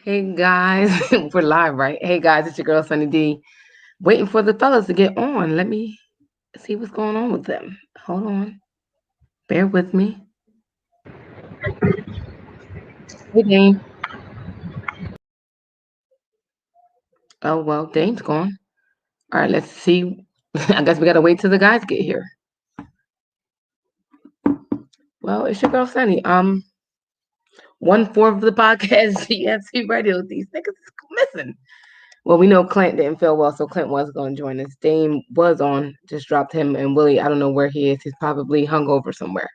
Hey guys, we're live, right? Hey guys, it's your girl Sunny D. Waiting for the fellas to get on. Let me see what's going on with them. Hold on. Bear with me. Hey Dame. Oh well, Dame's gone. All right, let's see. I guess we gotta wait till the guys get here. Well, it's your girl Sunny. 1/4 of the podcast GFC radio. These niggas is missing. Well, we know Clint didn't feel well, so Clint was going to join us. Dame was on, just dropped him, and Willie, I don't know where he is. He's probably hungover somewhere.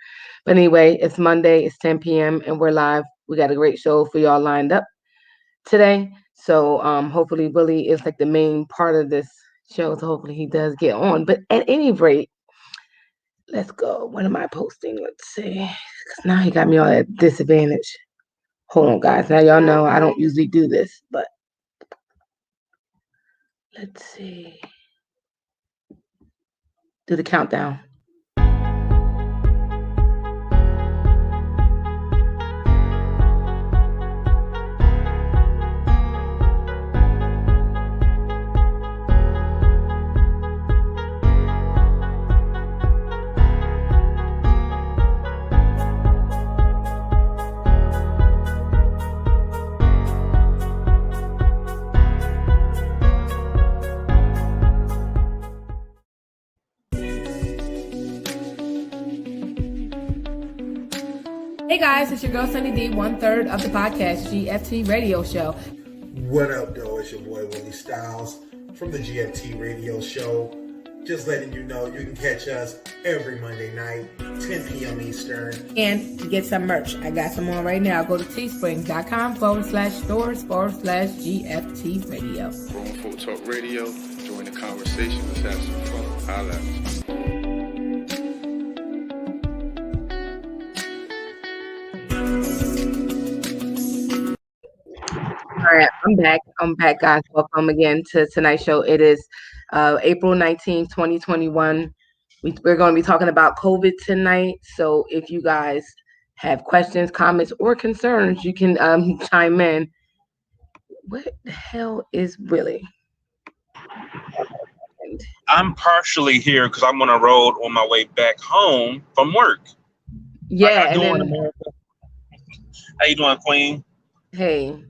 But anyway, it's Monday, it's 10 p.m., and we're live. We got a great show for y'all lined up today. So hopefully Willie is like the main part of this show, so hopefully he does get on. But at any rate, let's go. What am I posting? Let's see. 'Cause now he got me all at disadvantage. Hold on, guys. Now y'all know I don't usually do this, but let's see. Do the countdown. Hey guys, it's your girl Sunny D, 1/3 of the podcast GFT radio show. What up, though? It's your boy Willie Stylez from the GFT radio show. Just letting you know you can catch us every Monday night, 10 p.m. Eastern. And to get some merch, I got some on right now. Go to teespring.com/stores/GFT radio. Grown Folk Talk Radio. Join the conversation. Let's have some fun. Holla. All right, I'm back. Guys. Welcome again to tonight's show. It is April 19th, 2021. We're going to be talking about COVID tonight. So if you guys have questions, comments, or concerns, you can chime in. What the hell is Willie? I'm partially here because I'm on a road on my way back home from work. Yeah, How you doing, then, America? How you doing, Queen? hey,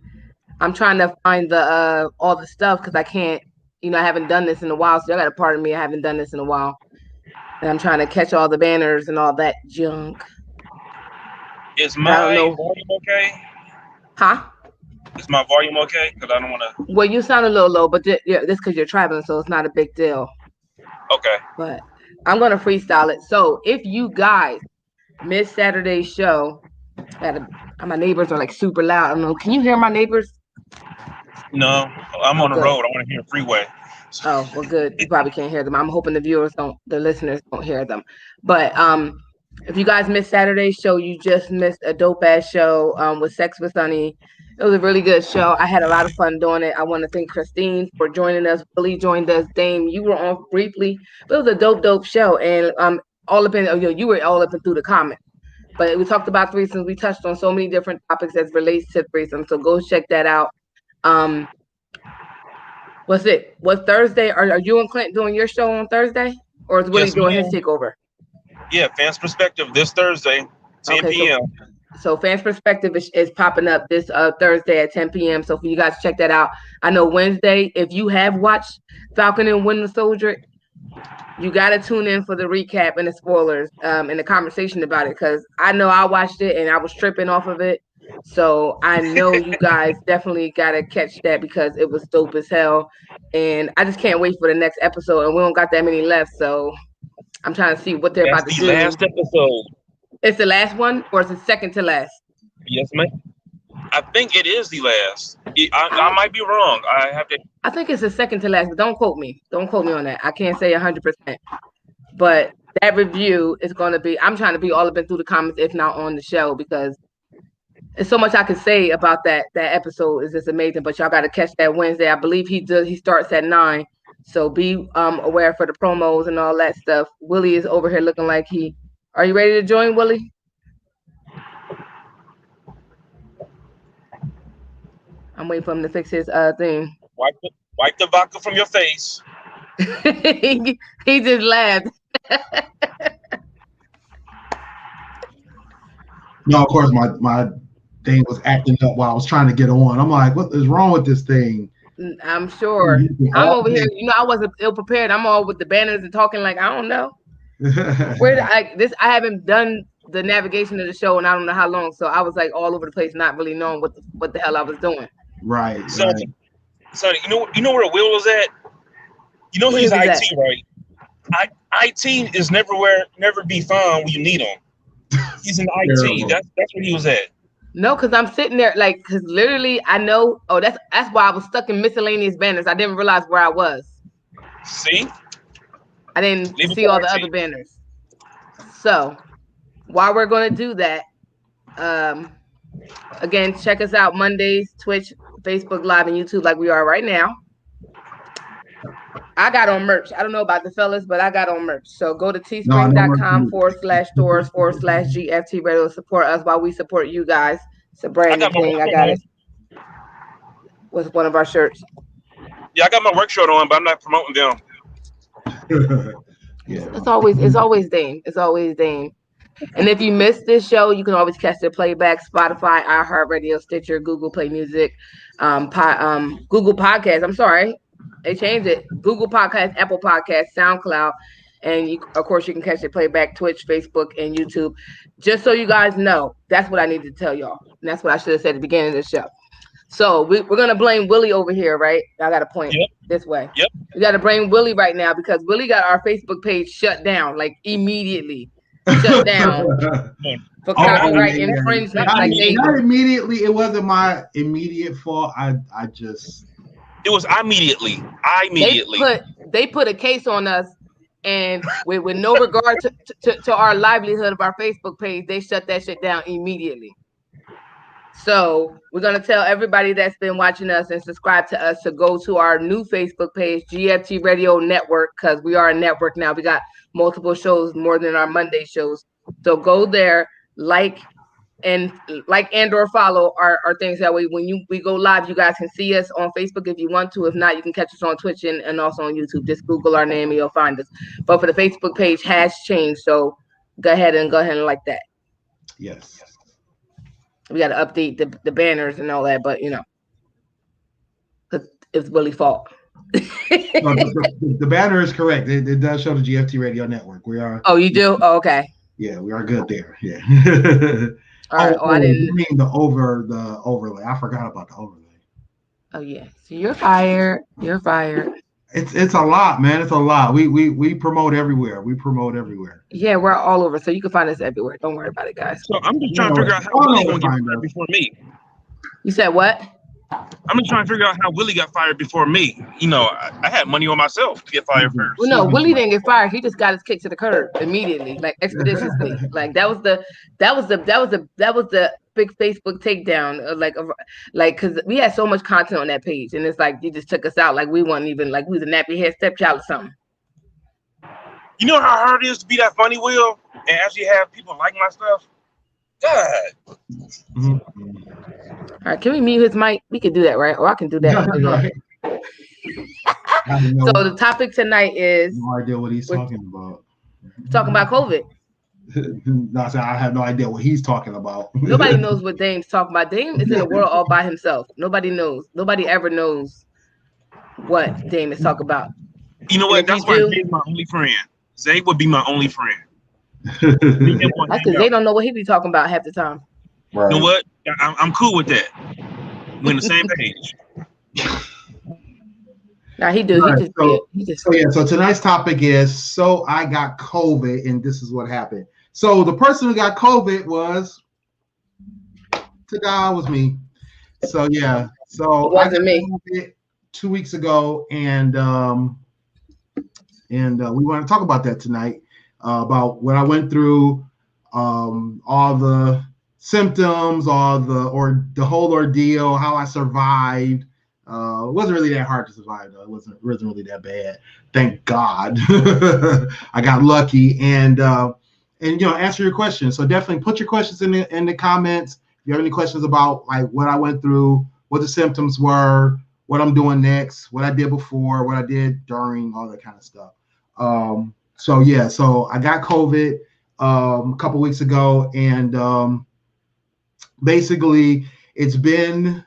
I'm trying to find the all the stuff because I can't, I haven't done this in a while. So y'all got to pardon me. I haven't done this in a while, and I'm trying to catch all the banners and all that junk. Is my volume okay? Huh? Is my volume okay? Because I don't want to. Well, you sound a little low, but this because you're traveling, so it's not a big deal. Okay. But I'm gonna freestyle it. So if you guys missed Saturday's show, my neighbors are like super loud. I don't know. Can you hear my neighbors? No, I'm on the road. I want to hear freeway. Oh, well, good. You probably can't hear them. I'm hoping the listeners don't hear them. But if you guys missed Saturday's show, you just missed a dope ass show with Sex with Sunny. It was a really good show. I had a lot of fun doing it. I want to thank Christine for joining us. Billy joined us. Dame, you were on briefly, but it was a dope show. And you were all up and through the comments. But we talked about threesomes. We touched on so many different topics as relates to threesomes. So go check that out. Was Thursday? Are you and Clint doing your show on Thursday, or is Willie doing his takeover? Yeah, Fans Perspective this Thursday, 10 p.m. So Fans Perspective is popping up this Thursday at 10 p.m. So for you guys check that out. I know Wednesday, if you have watched Falcon and Winter Soldier, you got to tune in for the recap and the spoilers and the conversation about it, because I know I watched it and I was tripping off of it. So I know you guys definitely got to catch that because it was dope as hell. And I just can't wait for the next episode. And we don't got that many left. So I'm trying to see what they're about to do. That's the last episode. It's the last one, or is it second to last? Yes, ma'am. I think it is the last. I might be wrong. I think it's the second to last, but don't quote me. Don't quote me on that. I can't say 100%. But that review is going to be, I'm trying to be all up and through the comments, if not on the show, because there's so much I could say about that episode. Is just amazing. But y'all got to catch that Wednesday. I believe he starts at 9. So be aware for the promos and all that stuff. Willie is over here looking like are you ready to join, Willie? I'm waiting for him to fix his thing. Wipe the vodka from your face. He just laughed. No, of course my thing was acting up while I was trying to get on. I'm like, what is wrong with this thing? I'm sure. I'm over here. You know, I wasn't ill prepared. I'm all with the banners and talking like I don't know. I haven't done the navigation of the show and I don't know how long. So I was like all over the place, not really knowing what the hell I was doing. Right. So you know where Will was at? You know he's IT, right? IT is never be found when you need him. He's in IT. That's where he was at. No, because I'm sitting there because literally I know. Oh, that's why I was stuck in miscellaneous banners. I didn't realize where I was. See? I didn't see all the other banners. So while we're going to do that, again, check us out Mondays, Twitch, Facebook Live, and YouTube like we are right now. I got on merch. I don't know about the fellas, but I got on merch. So go to teespring.com/stores/GFT Radio. Support us while we support you guys. It's a brand new thing. I got it with one of our shirts. Yeah, I got my work shirt on, but I'm not promoting them. Yeah. It's always Dame. It's always Dame. And if you missed this show, you can always catch the playback: Spotify, iHeartRadio, Stitcher, Google Play Music, Google Podcasts. I'm sorry. They changed it. Google Podcasts, Apple Podcasts, SoundCloud, and of course you can catch the playback Twitch, Facebook, and YouTube. Just so you guys know, that's what I need to tell y'all. And that's what I should have said at the beginning of the show. So we're gonna blame Willie over here, right? I got a point this way. Yep. We got to blame Willie right now because Willie got our Facebook page shut down like immediately. Shut down for copyright infringement. Not immediately. It wasn't my immediate fault. It was immediately. They put a case on us, and with no regard to our livelihood of our Facebook page, they shut that shit down immediately. So we're gonna tell everybody that's been watching us and subscribe to us to go to our new Facebook page, GFT Radio Network, because we are a network now. We got multiple shows, more than our Monday shows. So go there, like and or follow our things. That way when we go live, you guys can see us on Facebook if you want to. If not, you can catch us on Twitch and also on YouTube. Just Google our name and you'll find us. But for the Facebook page has changed, so go ahead and like that. Yes. We got to update the banners and all that, but it's Willie's fault. The banner is correct. It does show the GFT Radio Network. We are. Oh, you do? Oh, okay. Yeah, we are good there. Yeah. All right. I didn't mean the overlay. I forgot about the overlay. Oh yeah. So you're fired. You're fired. It's a lot, man. It's a lot. We promote everywhere. Yeah, we're all over. So you can find us everywhere. Don't worry about it, guys. So I'm just trying to figure out how Willie gonna get fired before me. You said what? I'm just trying to figure out how Willie got fired before me. I had money on myself to get fired first. Well, no, Willie didn't get fired. He just got his kick to the curb immediately, like expeditiously. Like that was the big Facebook takedown. Like because we had so much content on that page, and it's like you just took us out. Like we weren't even like we was a nappy head stepchild or something. You know how hard it is to be that funny, Will, and actually have people like my stuff. God. Mm-hmm. All right, can we mute his mic? We can do that, right? Or I can do that. So the topic tonight is no idea what he's talking about. Talking about COVID. No, I have no idea what he's talking about. Nobody knows what Dame's talking about. Dame is in the world all by himself. Nobody knows. Nobody ever knows what Dame is talking about. You know what? That's why Zane's my only friend. Zay would be my only friend. That's because they don't know what he be talking about half the time. Right. You know what? I'm cool with that. We're on the same page. Nah, he do. Right, He just. So tonight's topic is so I got COVID and this is what happened. So the person who got COVID was me. So yeah. So it wasn't me. COVID 2 weeks ago, and we want to talk about that tonight. About what I went through, all the symptoms, the whole ordeal, how I survived. It wasn't really that hard to survive, though. It wasn't really that bad. Thank God. I got lucky, and answer your questions. So definitely put your questions in the comments. If you have any questions about like what I went through, what the symptoms were, what I'm doing next, what I did before, what I did during, all that kind of stuff. So I got COVID a couple weeks ago, and basically it's been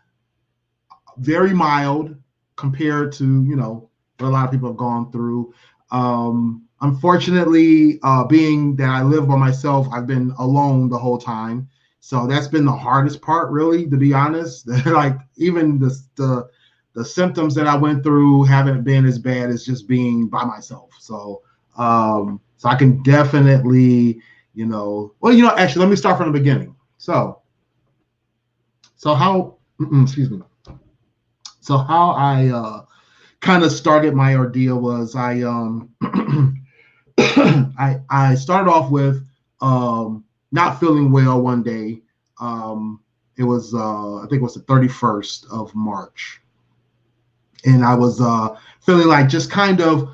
very mild compared to, what a lot of people have gone through. Unfortunately, being that I live by myself, I've been alone the whole time. So that's been the hardest part, really, to be honest. Like even the symptoms that I went through haven't been as bad as just being by myself. So I can definitely, actually, let me start from the beginning. So how, excuse me. So how I kind of started my ordeal was I started off with not feeling well one day. It was I think it was the 31st of March, and I was feeling like just kind of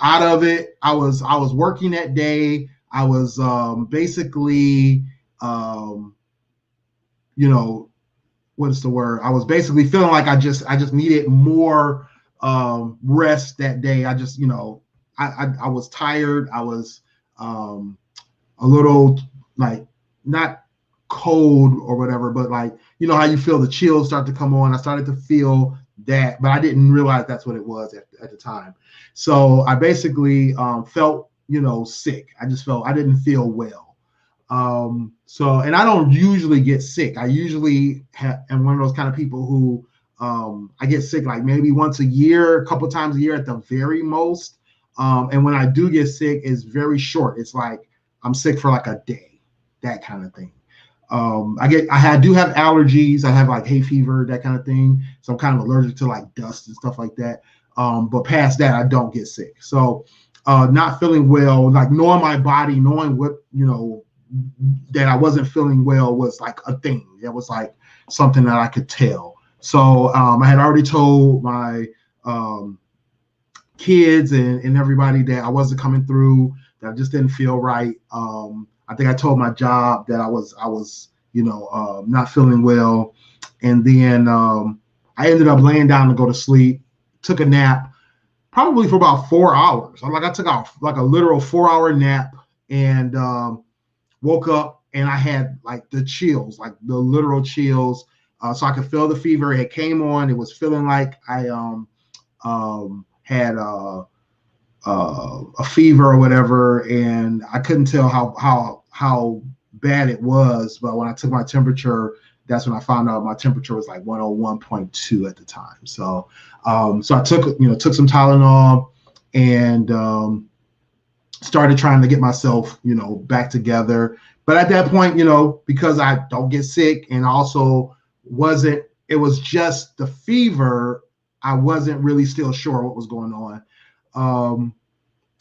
out of it. I was working that day. I was basically what is the word? I was basically feeling like I just needed more rest that day. I just, I was tired. I was a little like not cold or whatever, but like, how you feel the chills start to come on. I started to feel that, but I didn't realize that's what it was at the time. So I basically felt, sick. I just felt I didn't feel well. And I don't usually get sick. I usually am one of those kind of people who I get sick like maybe once a year, a couple times a year at the very most. And when I do get sick, it's very short. It's like I'm sick for like a day, that kind of thing. I do have allergies. I have like hay fever, that kind of thing. So I'm kind of allergic to like dust and stuff like that. But past that, I don't get sick. So not feeling well, like knowing my body, knowing what, that I wasn't feeling well was like a thing. It was like something that I could tell. So I had already told my kids and everybody that I wasn't coming through, that I just didn't feel right. I think I told my job that I was not feeling well. And then I ended up laying down to go to sleep, took a nap, probably for about 4 hours. I took out like a literal 4-hour nap, and woke up and I had like the chills, like the literal chills. So I could feel the fever. It came on. It was feeling like I had a fever or whatever, and I couldn't tell how bad it was. But when I took my temperature, that's when I found out my temperature was like 101.2 at the time. So I took some Tylenol and started trying to get myself, back together. But at that point, because I don't get sick, and also it was just the fever, I wasn't really still sure what was going on.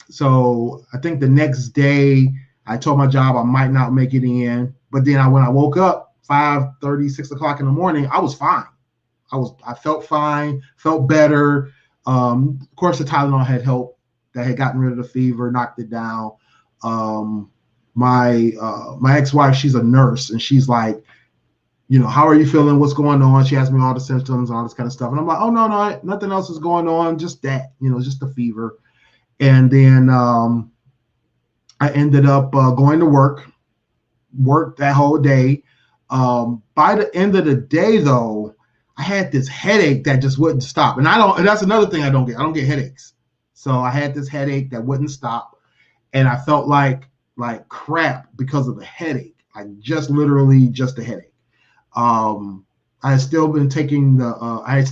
So I think the next day I told my job I might not make it in, but then when I woke up 5:30, 6 o'clock in the morning, I was fine. I felt fine, felt better. Of course the Tylenol had helped. That had gotten rid of the fever, knocked it down. My ex-wife, she's a nurse, and she's like, how are you feeling? What's going on? She asked me all the symptoms, all this kind of stuff. And I'm like, oh, no, nothing else is going on. Just that, just the fever. And then I ended up going to worked that whole day. By the end of the day, though, I had this headache that just wouldn't stop. And that's another thing I don't get. I don't get headaches. So I had this headache that wouldn't stop, and I felt like crap because of the headache, like just literally just the headache. I had still been taking I had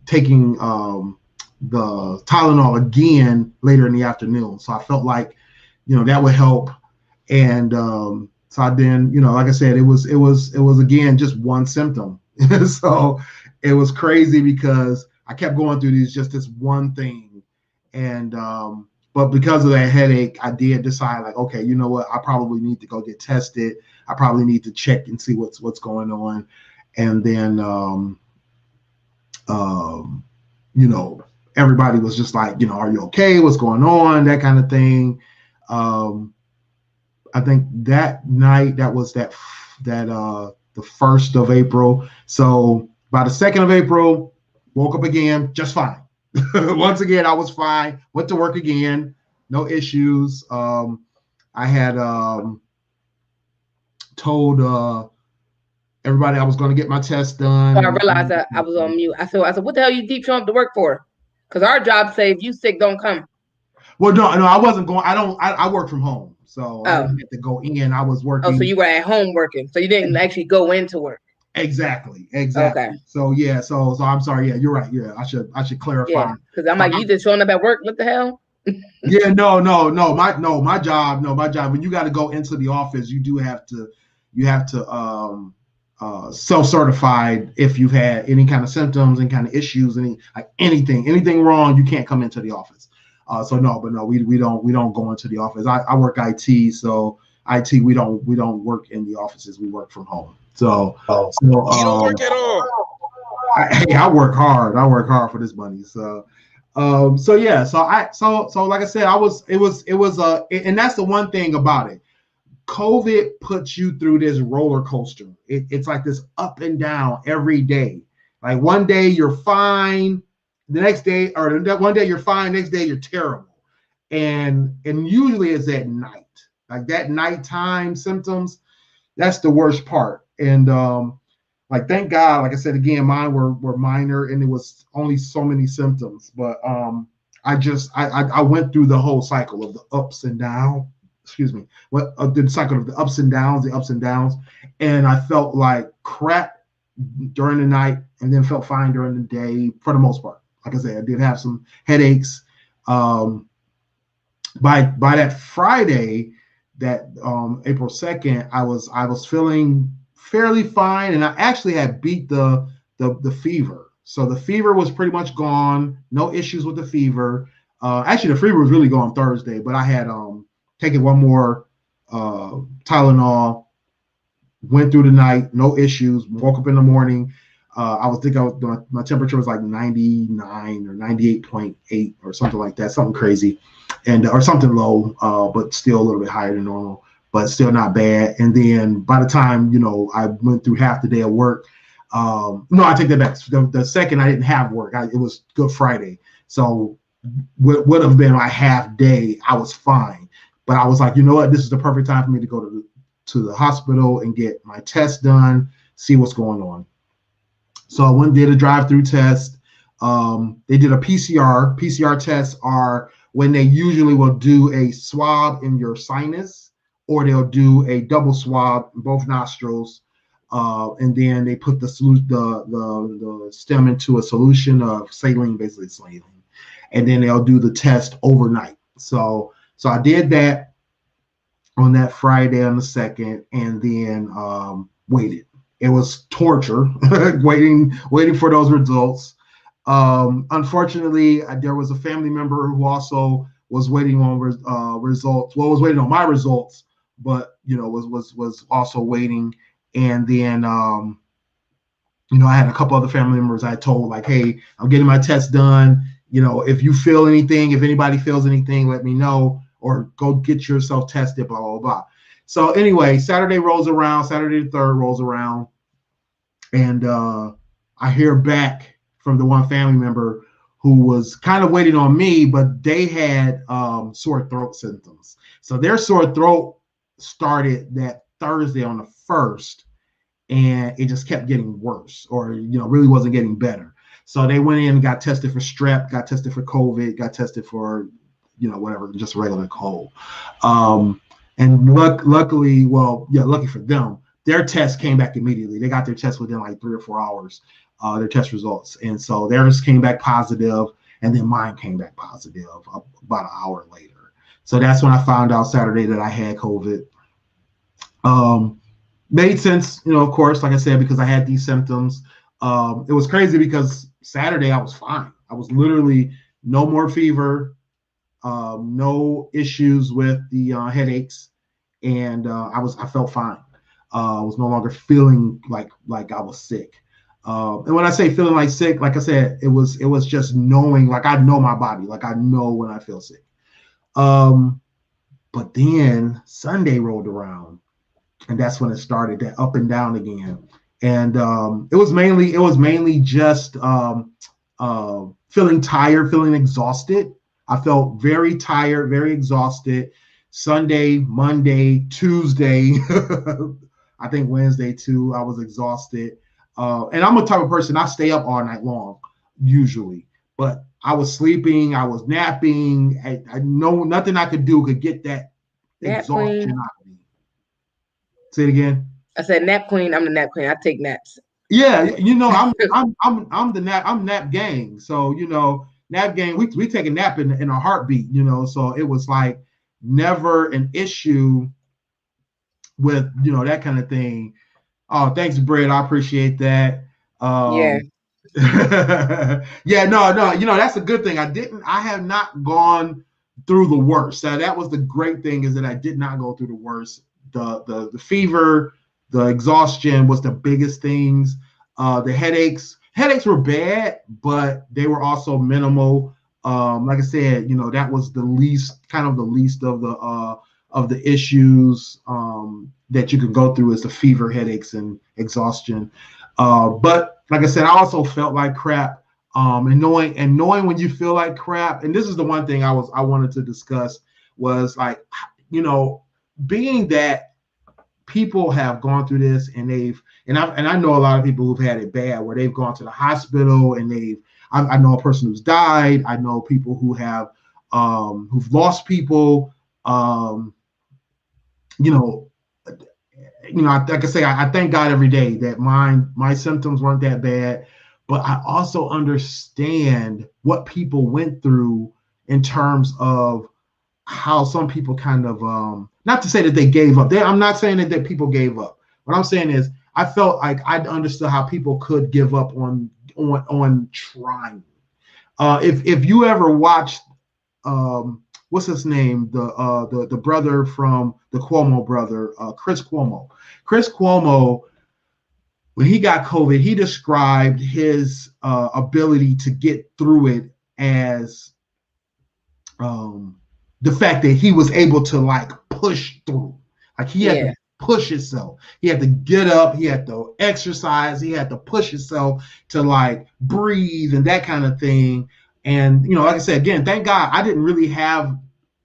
taking the Tylenol again later in the afternoon. So I felt like, that would help. And so I then, like I said, it was again just one symptom. So it was crazy because I kept going through this one thing. And but because of that headache, I did decide like, okay, you know what? I probably need to go get tested. I probably need to check and see what's going on. And then everybody was just like, are you okay? What's going on? That kind of thing. I think that night, that was that the 1st of April. So by the 2nd of April, woke up again, just fine. Once again, I was fine. Went to work again, no issues. I had told everybody I was going to get my test done. So I realized that I was on mute. I said, what the hell you deep showing up to work for? Because our job say if you sick, don't come. Well, no, I wasn't going. I work from home, so I didn't have to go in. I was working. Oh, so you were at home working, so you didn't actually go into work. Exactly. Okay. So yeah, so I'm sorry. Yeah, you're right. Yeah, I should clarify. Because I'm like, you just showing up at work. What the hell? Yeah, no. My job. When you got to go into the office, you have to self-certified if you've had any kind of symptoms, any kind of issues, anything wrong, you can't come into the office. We don't go into the office. I work IT, so IT we don't work in the offices. We work from home. So you don't work at all. I work hard. I work hard for this money. So like I said, and that's the one thing about it. COVID puts you through this roller coaster. It's like this up and down every day. Like one day you're fine, the next day, or one day you're fine, next day you're terrible. And usually it's at night. Like that nighttime symptoms, that's the worst part. And like thank God, like I said again, mine were minor and it was only so many symptoms. But I went through the whole cycle of the ups and downs. The cycle of the ups and downs, and I felt like crap during the night, and then felt fine during the day for the most part. Like I said, I did have some headaches. By that Friday, that April 2nd, I was feeling fairly fine, and I actually had beat the fever. So the fever was pretty much gone. No issues with the fever. Actually, the fever was really gone Thursday, but I had taken one more Tylenol, went through the night, no issues, woke up in the morning. My temperature was like 99 or 98.8 or something like that, something crazy, and or something low, but still a little bit higher than normal, but still not bad. And then by the time, I went through half the day of work, no, I take that back. The second I didn't have work, it was Good Friday. So would have been my half day, I was fine. But I was like, you know what? This is the perfect time for me to go to the hospital and get my test done, see what's going on. So I went and did a drive-through test. They did a PCR. PCR tests are when they usually will do a swab in your sinus, or they'll do a double swab in both nostrils, and then they put the stem into a solution of saline, and then they'll do the test overnight. So I did that on that Friday on the 2nd, and then waited. It was torture waiting for those results. Unfortunately, there was a family member who also was waiting on results. Well, was waiting on my results, but was also waiting. And then I had a couple other family members I told, like, hey, I'm getting my test done. If you feel anything, if anybody feels anything, let me know, or go get yourself tested, blah, blah, blah. So anyway, Saturday the 3rd rolls around, and I hear back from the one family member who was kind of waiting on me, but they had sore throat symptoms. So their sore throat started that Thursday on the 1st, and it just kept getting worse, or really wasn't getting better. So they went in and got tested for strep, got tested for COVID, got tested for whatever, just regular cold. And luckily for them, their test came back immediately. They got their test within like 3 or 4 hours, their test results. And so theirs came back positive, and then mine came back positive about an hour later. So that's when I found out Saturday that I had COVID. Made sense, of course, like I said, because I had these symptoms. It was crazy because Saturday I was fine. I was literally no more fever, no issues with the headaches, and I felt fine. I was no longer feeling like I was sick. And when I say feeling like sick, like I said, it was just knowing, like I know my body, like I know when I feel sick. But then Sunday rolled around. and that's when it started that up and down again. And it was mainly just feeling tired, feeling exhausted. I felt very tired, very exhausted. Sunday, Monday, Tuesday, I think Wednesday too, I was exhausted. And I'm a type of person, I stay up all night long, usually. But I was sleeping, I was napping. I know nothing I could do could get that exhaustion out of me. Say it again. I said nap queen. I'm the nap queen. I take naps. Yeah, I'm the nap gang. So nap gang. We take a nap in a heartbeat. So it was like never an issue with that kind of thing. Oh, thanks, Brett. I appreciate that. Yeah. Yeah, no, that's a good thing. I have not gone through the worst. That was the great thing, is that I did not go through the worst. The fever, the exhaustion was the biggest things. The headaches were bad, but they were also minimal. Like I said, that was the least of the issues that you can go through, is the fever, headaches, and exhaustion. But like I said, I also felt like crap. And knowing when you feel like crap, and this is the one thing I wanted to discuss, was like, being that people have gone through this, and I know a lot of people who've had it bad, where they've gone to the hospital, and I know a person who's died. I know people who have who've lost people. Like I say, I thank God every day that my symptoms weren't that bad, but I also understand what people went through in terms of how some people kind of, not to say that they gave up. I'm not saying that people gave up. What I'm saying is, I felt like I understood how people could give up on trying. If you ever watched, what's his name? The brother from the Cuomo brother, Chris Cuomo. Chris Cuomo, when he got COVID, he described his ability to get through it as the fact that he was able to like push through. Like he had to push himself. He had to get up. He had to exercise. He had to push himself to like breathe and that kind of thing. And, like I said, again, thank God I didn't really have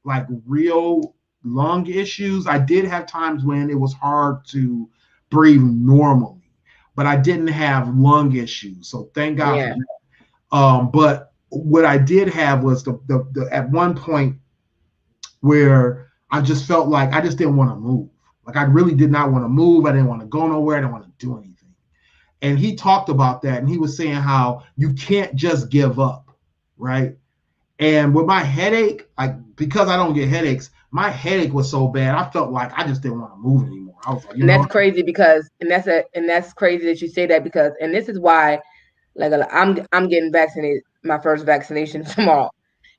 like real lung issues. I did have times when it was hard to breathe normally, but I didn't have lung issues. So thank God for that. But what I did have was the at one point where I just felt like I just didn't want to move. Like I really did not want to move. I didn't want to go nowhere. I didn't want to do anything. And he talked about that, and he was saying how you can't just give up. Right. And with my headache, because I don't get headaches, my headache was so bad, I felt like I just didn't want to move anymore. I was like, that's crazy that's crazy that you say that, because, and this is why, like, I'm getting vaccinated, my first vaccination tomorrow,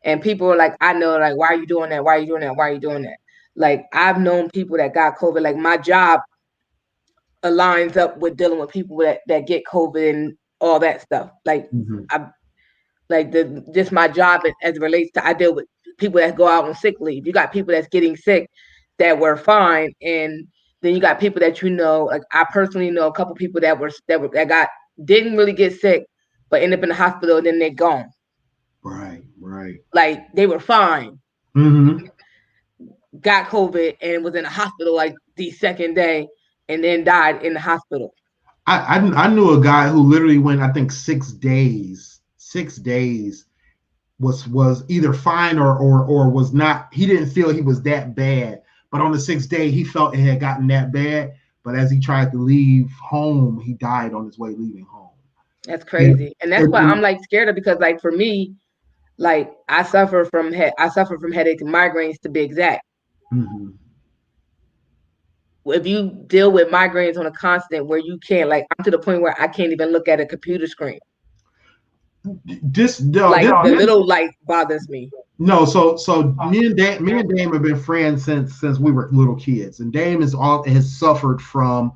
and people are like, I know, like, why are you doing that? Why are you doing that? Why are you doing that? Like, I've known people that got COVID. Like, my job aligns up with dealing with people that get COVID and all that stuff. Like, just my job as it relates to, I deal with people that go out on sick leave. You got people that's getting sick that were fine, and then you got people that like I personally know a couple people that didn't really get sick, but end up in the hospital, and then they're gone. Right. Like they were fine, got COVID, and was in the hospital like the second day, and then died in the hospital. I knew a guy who literally went, I think 6 days. 6 days was either fine or was not. He didn't feel he was that bad, but on the 6th day he felt it had gotten that bad. But as he tried to leave home, he died on his way leaving home. That's crazy, and that's why I'm like scared of, because like for me, like I suffer from headaches and migraines, to be exact. If you deal with migraines on a constant, where you can't, like, I'm to the point where I can't even look at a computer screen. The little light bothers me. No, so me and Dame have been friends since we were little kids, and Dame has suffered from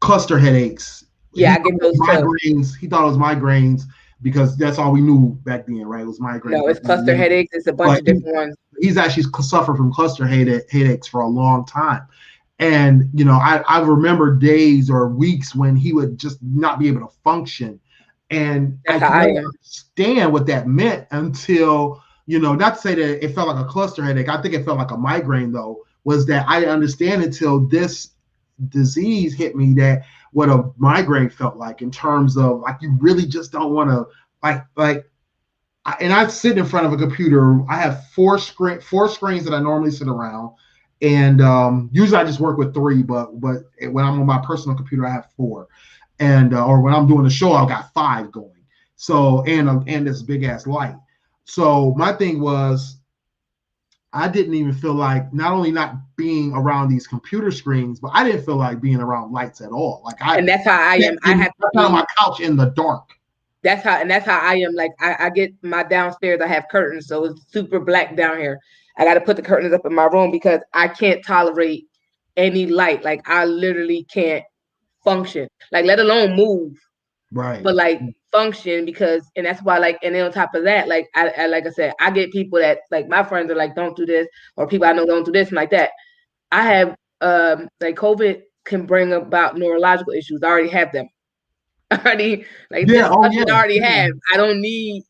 cluster headaches. Yeah, I get those migraines. He thought it was migraines because that's all we knew back then, right? It was migraines. No, it's cluster headaches. It's a bunch of different ones. He's actually suffered from cluster headaches for a long time. And, I remember days or weeks when he would just not be able to function. And I could never understand what that meant until, not to say that it felt like a cluster headache. I think it felt like a migraine, though, was that I didn't understand until this disease hit me that what a migraine felt like, in terms of like, you really just don't want to and I sit in front of a computer. I have four screens that I normally sit around. And usually I just work with 3, but when I'm on my personal computer, I have 4, and or when I'm doing the show, I've got 5 going. So and this big ass light. So my thing was, I didn't even feel like, not only not being around these computer screens, but I didn't feel like being around lights at all. And that's how I am. I have to be on my couch in the dark. That's how I am. Like I get my downstairs, I have curtains, so it's super black down here. I got to put the curtains up in my room because I can't tolerate any light. Like I literally can't function, like let alone move. Right. But like function, and that's why, like, and then on top of that, like like I said, I get people that, like, my friends are like, don't do this, or people I know don't do this and like that. I have like COVID can bring about neurological issues. I already have them. I already have. I don't need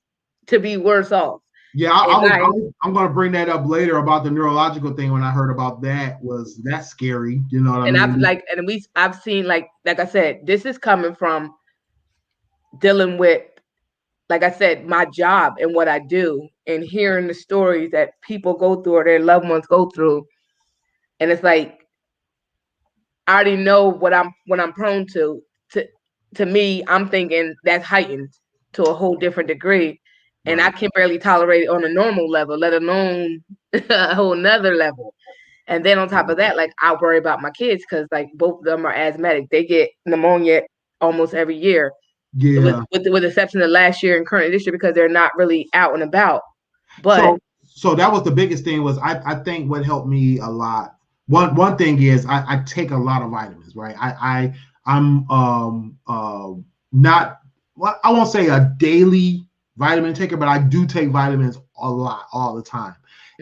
to be worse off. Yeah, I'm going to bring that up later about the neurological thing. When I heard about that, that's scary. You know what I mean? I've seen, like I said, this is coming from dealing with, like I said, my job and what I do, and hearing the stories that people go through or their loved ones go through. And it's like, I already know what I'm prone to. To me, I'm thinking that's heightened to a whole different degree. And I can barely tolerate it on a normal level, let alone a whole nother level. And then on top of that, like, I worry about my kids because, like, both of them are asthmatic. They get pneumonia almost every year. Yeah. With the exception of last year and currently this year, because they're not really out and about. But so that was the biggest thing. Was I think what helped me a lot. One thing is I take a lot of vitamins, right? I'm not, well, I won't say a daily vitamin taker, but I do take vitamins a lot, all the time.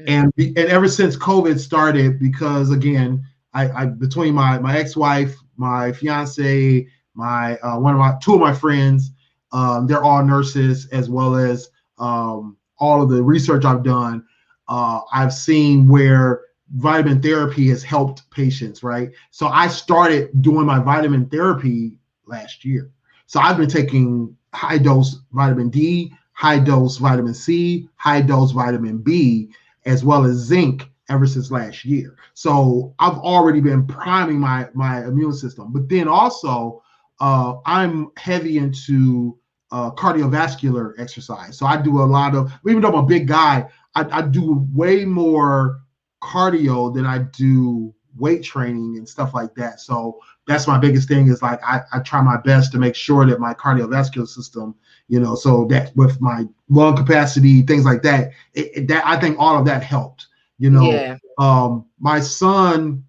And ever since COVID started, because again, I between my ex-wife, my fiance, two of my friends, they're all nurses, as well as all of the research I've done. I've seen where vitamin therapy has helped patients, right? So I started doing my vitamin therapy last year. So I've been taking high dose vitamin D, high dose vitamin C, high dose vitamin B, as well as zinc ever since last year. So I've already been priming my immune system. But then also, I'm heavy into cardiovascular exercise. So I do a lot of, even though I'm a big guy, I do way more cardio than I do weight training and stuff like that. So that's my biggest thing, is like I try my best to make sure that my cardiovascular system, so that with my lung capacity, things like that, that I think all of that helped. Yeah. My son,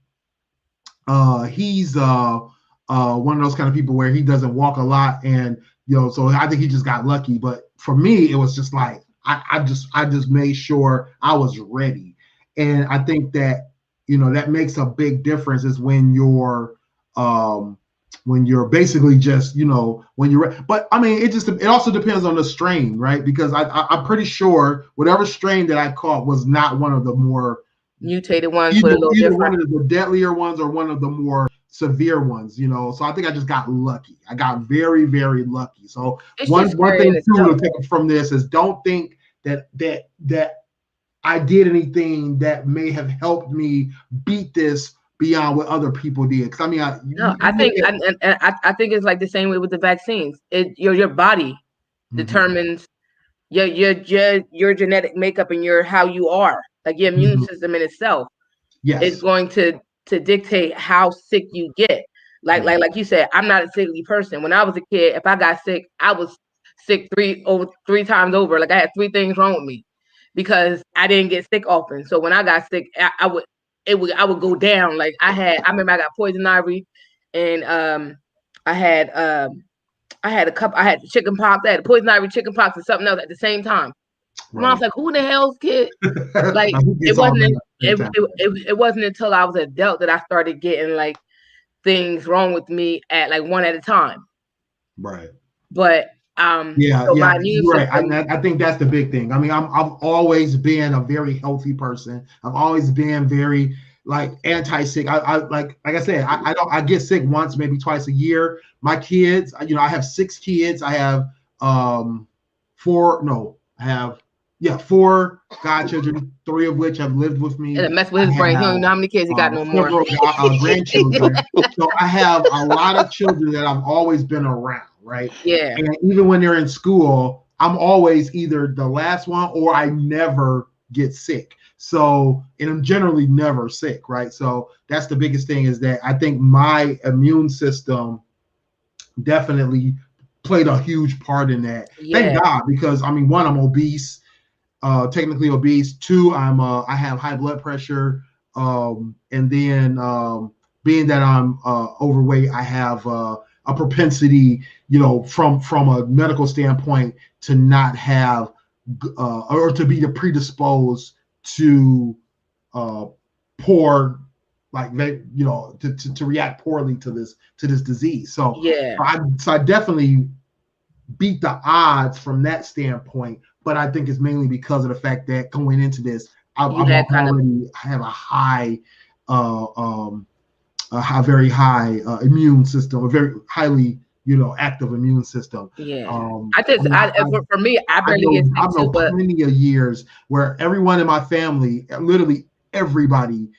he's one of those kind of people where he doesn't walk a lot, and so I think he just got lucky. But for me, it was just like I just made sure I was ready. And I think that, that makes a big difference, is when you're basically just, when you're, but I mean, it also depends on the strain, right? Because I'm pretty sure whatever strain that I caught was not one of the more mutated ones, either one of the deadlier ones or one of the more severe ones, So I think I just got lucky. I got very, very lucky. So one thing too to take from this is, don't think that I did anything that may have helped me beat this beyond what other people did. Because I mean, I think it's like the same way with the vaccines. Your body determines your genetic makeup and how you are. Like your immune system in itself is going to dictate how sick you get. Like you said, I'm not a sickly person. When I was a kid, if I got sick, I was sick three times over. Like I had 3 things wrong with me, because I didn't get sick often. So when I got sick, I would go down. Like I remember I got poison ivy, and I had chicken pox. I had poison ivy, chicken pox, and something else at the same time. Right. I was like, who the hell's kid? Like, it wasn't until I was an adult that I started getting like things wrong with me at like one at a time. Right. But you're right. I think that's the big thing. I mean, I've always been a very healthy person. I've always been very like anti-sick. I like I said, I get sick once, maybe twice a year. My kids, I have 6 kids. I have 4 godchildren, 3 of which have lived with me. It'll mess with his brain. He don't know how many kids he got no more. Grandchildren. So I have a lot of children that I've always been around, right? Yeah. And even when they're in school, I'm always either the last one or I never get sick. So, and I'm generally never sick, right? So that's the biggest thing, is that I think my immune system definitely played a huge part in that. Yeah. Thank God, because I mean, 1, I'm obese. Technically obese. 2, I have high blood pressure, and then being that I'm overweight, I have a propensity, from a medical standpoint, to not have or to be predisposed to poor, like to react poorly to this disease. So yeah, I definitely beat the odds from that standpoint. But I think it's mainly because of the fact that going into this, I have a high, very high immune system, a very highly, active immune system. Yeah. For me, I barely get sick too. I know plenty of years where everyone in my family, literally everybody,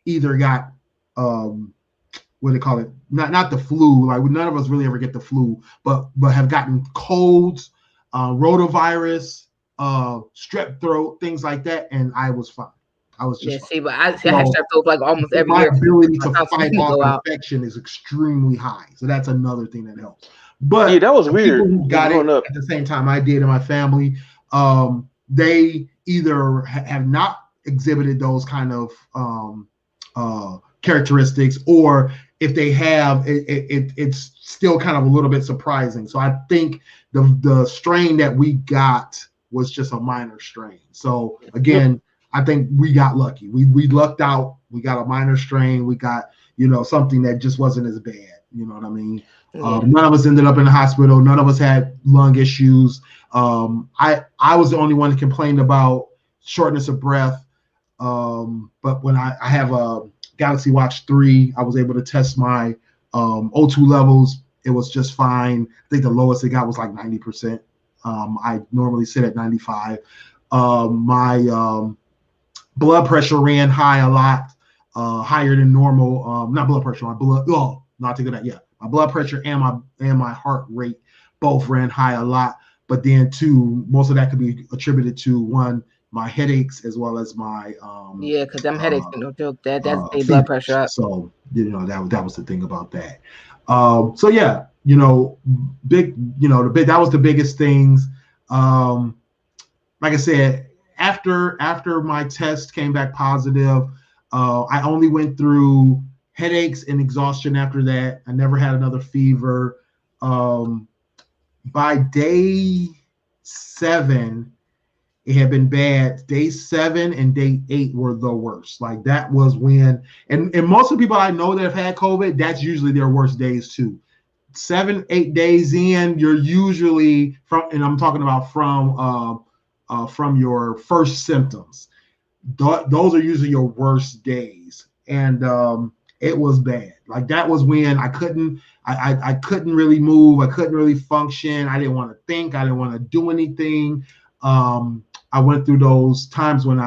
either got what do they call it? Not the flu. Like, none of us really ever get the flu, but have gotten colds, rotavirus, strep throat, things like that, and I was fine. I was just fine. But I have strep throat like almost every year. My ability to fight off infection is extremely high, so that's another thing that helps. But that was weird. People who got it at the same time I did in my family, they either have not exhibited those kind of characteristics, or if they have, it's still kind of a little bit surprising. So I think the strain that we got was just a minor strain. So again, I think we got lucky. We lucked out. We got a minor strain. We got, something that just wasn't as bad. You know what I mean? Yeah. None of us ended up in the hospital. None of us had lung issues. I was the only one that complained about shortness of breath. But when I have a Galaxy Watch 3, I was able to test my O2 levels. It was just fine. I think the lowest it got was like 90%. I normally sit at 95. My blood pressure ran high a lot, higher than normal. Not blood pressure, my blood. Oh, not to go that. Yeah, my blood pressure and my heart rate both ran high a lot. But then 2, most of that could be attributed to 1, my headaches, as well as my because them headaches, no joke. That's the blood pressure up. So that was the thing about that. So yeah, big, that was the biggest things. Like I said, after my test came back positive, I only went through headaches and exhaustion after that. I never had another fever. By day 7, it had been bad. Day 7 and day 8 were the worst. Like, that was when, and most of the people I know that have had COVID, that's usually their worst days too. 7, 8 days in, you're usually and I'm talking about from your first symptoms. Those are usually your worst days. And it was bad. Like, that was when I couldn't really move. I couldn't really function. I didn't want to think. I didn't want to do anything. I went through those times when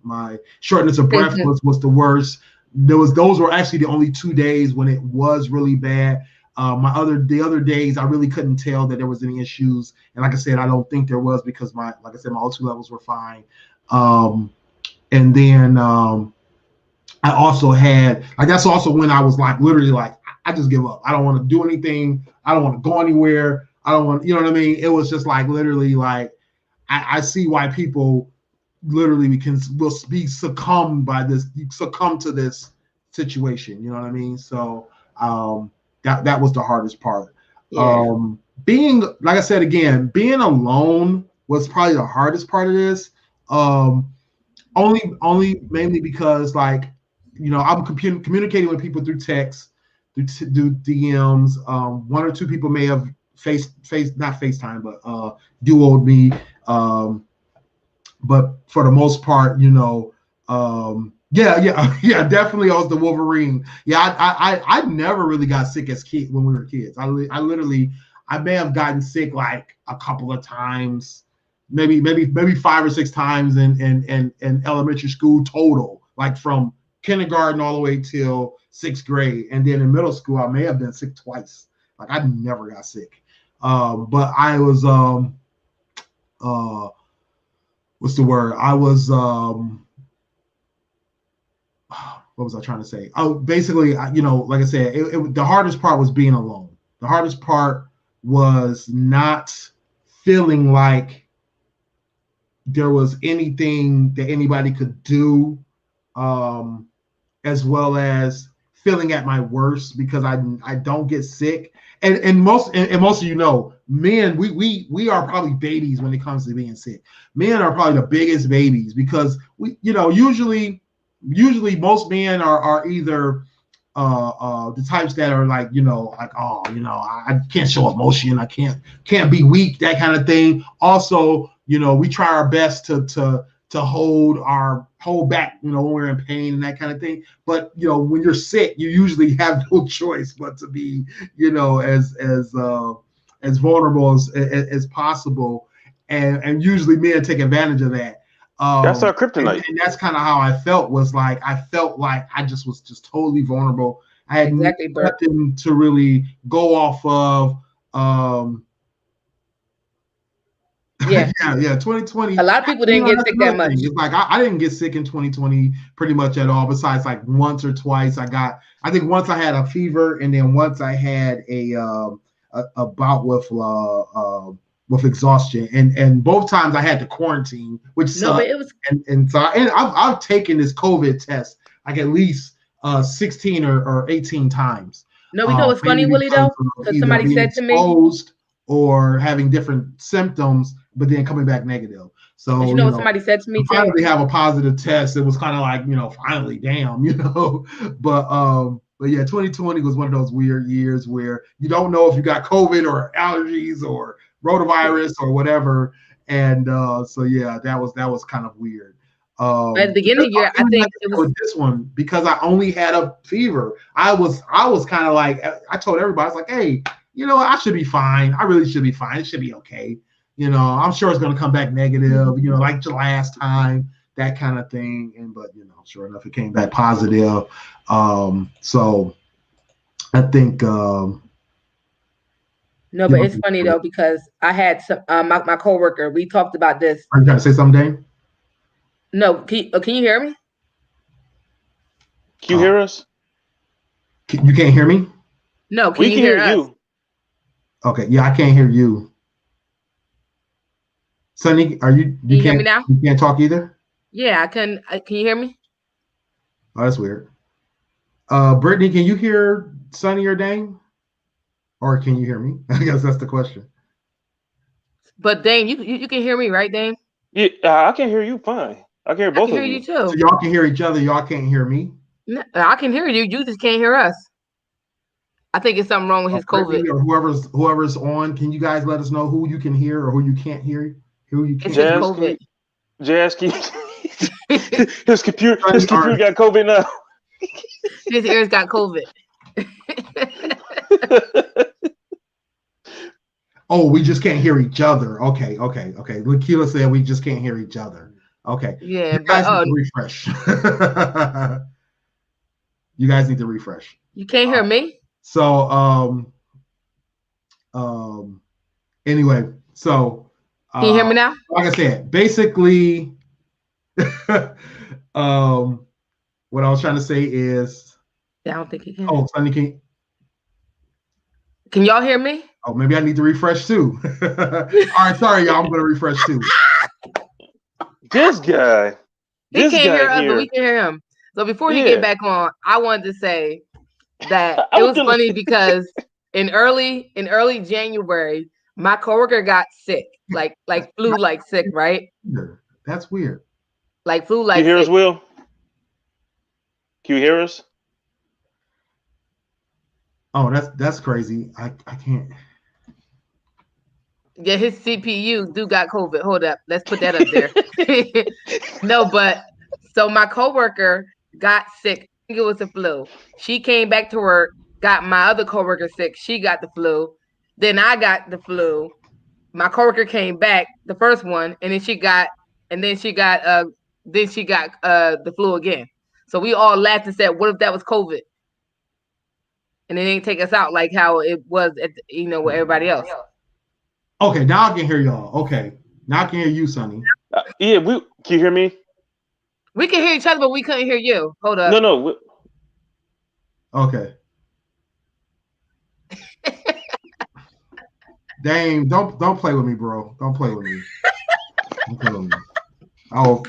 my shortness of breath was the worst. Those were actually the only 2 days when it was really bad. The other days I really couldn't tell that there was any issues. And like I said, I don't think there was, because my O2 levels were fine. And then I also had, like, that's also when I was like, literally like, I just give up. I don't want to do anything. I don't want to go anywhere. I don't want, you know what I mean? It was just like, literally like, I see why people literally will be succumb to this situation. You know what I mean? So that was the hardest part. Yeah. Being, like I said, again, being alone was probably the hardest part of this. Only mainly because like, I'm communicating with people through text, through DMs. One or two people may have not FaceTime, but duoed me. But for the most part, yeah, definitely I was the Wolverine. Yeah, I never really got sick as kid when we were kids. I may have gotten sick like a couple of times, maybe 5 or 6 times in elementary school total, like from kindergarten all the way till 6th grade, and then in middle school I may have been sick twice. Like I never got sick, but I was what's the word? I was what was I trying to say? Oh, basically, like I said, the hardest part was being alone. The hardest part was not feeling like there was anything that anybody could do, as well as feeling at my worst, because I don't get sick. And most of men, we are probably babies when it comes to being sick. Men are probably the biggest babies because we, usually most men are either the types that are like, I can't show emotion, I can't be weak, that kind of thing. Also, we try our best to hold back, when we're in pain and that kind of thing. But when you're sick, you usually have no choice but to be, as vulnerable as possible, and usually men take advantage of that. That's our kryptonite. And that's kind of how I felt. I felt like I just was totally vulnerable. I had nothing to really go off of. Yeah. yeah. 2020. A lot of people didn't get sick that much. It's like I didn't get sick in 2020 pretty much at all. Besides like once or twice, I think once I had a fever, and then once I had a bout with exhaustion, and both times I had to quarantine, which sucked. It was, and I've taken this COVID test like at least 16 or 18 times. No, we know what's funny, Willie, though, because somebody said to me, or having different symptoms, but then coming back negative. So what somebody said to me, finally have a positive test. It was kind of like, finally, damn, But yeah, 2020 was one of those weird years where you don't know if you got COVID or allergies or rotavirus or whatever. And so yeah, that was kind of weird. At the beginning of the year, I think it was this one, because I only had a fever. I was kind of like, I told everybody, I was like, hey, I should be fine. I really should be fine. It should be okay. I'm sure it's going to come back negative, like the last time, that kind of thing. But sure enough, it came back positive. So I think, no, but it's funny though, because I had some, my coworker, we talked about this. Are you trying to say something, Dane? No, can you hear me? Can you hear us? You can't hear me? No, we can hear us? You. Okay, yeah, I can't hear you. Sonny, you can't hear me now? You can't talk either? Yeah, I can. Can you hear me? Oh, that's weird. Brittany, can you hear Sonny or Dane? Or can you hear me? I guess that's the question. But Dane, you can hear me, right, Dane? Yeah, I can hear you fine. I can hear both of you. I can hear you too. So y'all can hear each other. Y'all can't hear me? No, I can hear you. You just can't hear us. I think it's something wrong with his COVID. Or whoever's on, can you guys let us know who you can hear or who you can't hear? Who you can't hear? COVID. Jazz, his computer got COVID now. His ears got COVID. Oh, we just can't hear each other. Okay. Lakila said we just can't hear each other. Okay. Yeah, you guys need to refresh. You guys need to refresh. You can't hear me? So anyway, so can you hear me now? Like I said, basically what I was trying to say is I don't think you can. Oh, Sonny, can y'all hear me? Oh, maybe I need to refresh too. All right, sorry, y'all. I'm gonna refresh too. This guy. He can't hear us, but we can hear him. So before you get back on, I wanted to say that it was funny because in early January, My coworker got sick, like flu, like sick, right? That's weird. Like flu, Can like you hear sick. us, Will? Can you hear us? Oh, that's crazy. I can't. Yeah, his CPU do got COVID. Hold up, let's put that up there. No, but so my coworker got sick. I think it was the flu. She came back to work, got my other coworker sick. She got the flu. Then I got the flu. My coworker came back, the first one, and then she got the flu again. So we all laughed and said, "What if that was COVID?" And it didn't take us out like how it was at with everybody else. Okay, now I can hear y'all. Okay, now I can hear you, Sonny. Yeah, can you hear me? We can hear each other, but we couldn't hear you. Hold up. No. Okay. Dame, don't play with me, bro. Don't play with me. Don't play with me. Oh.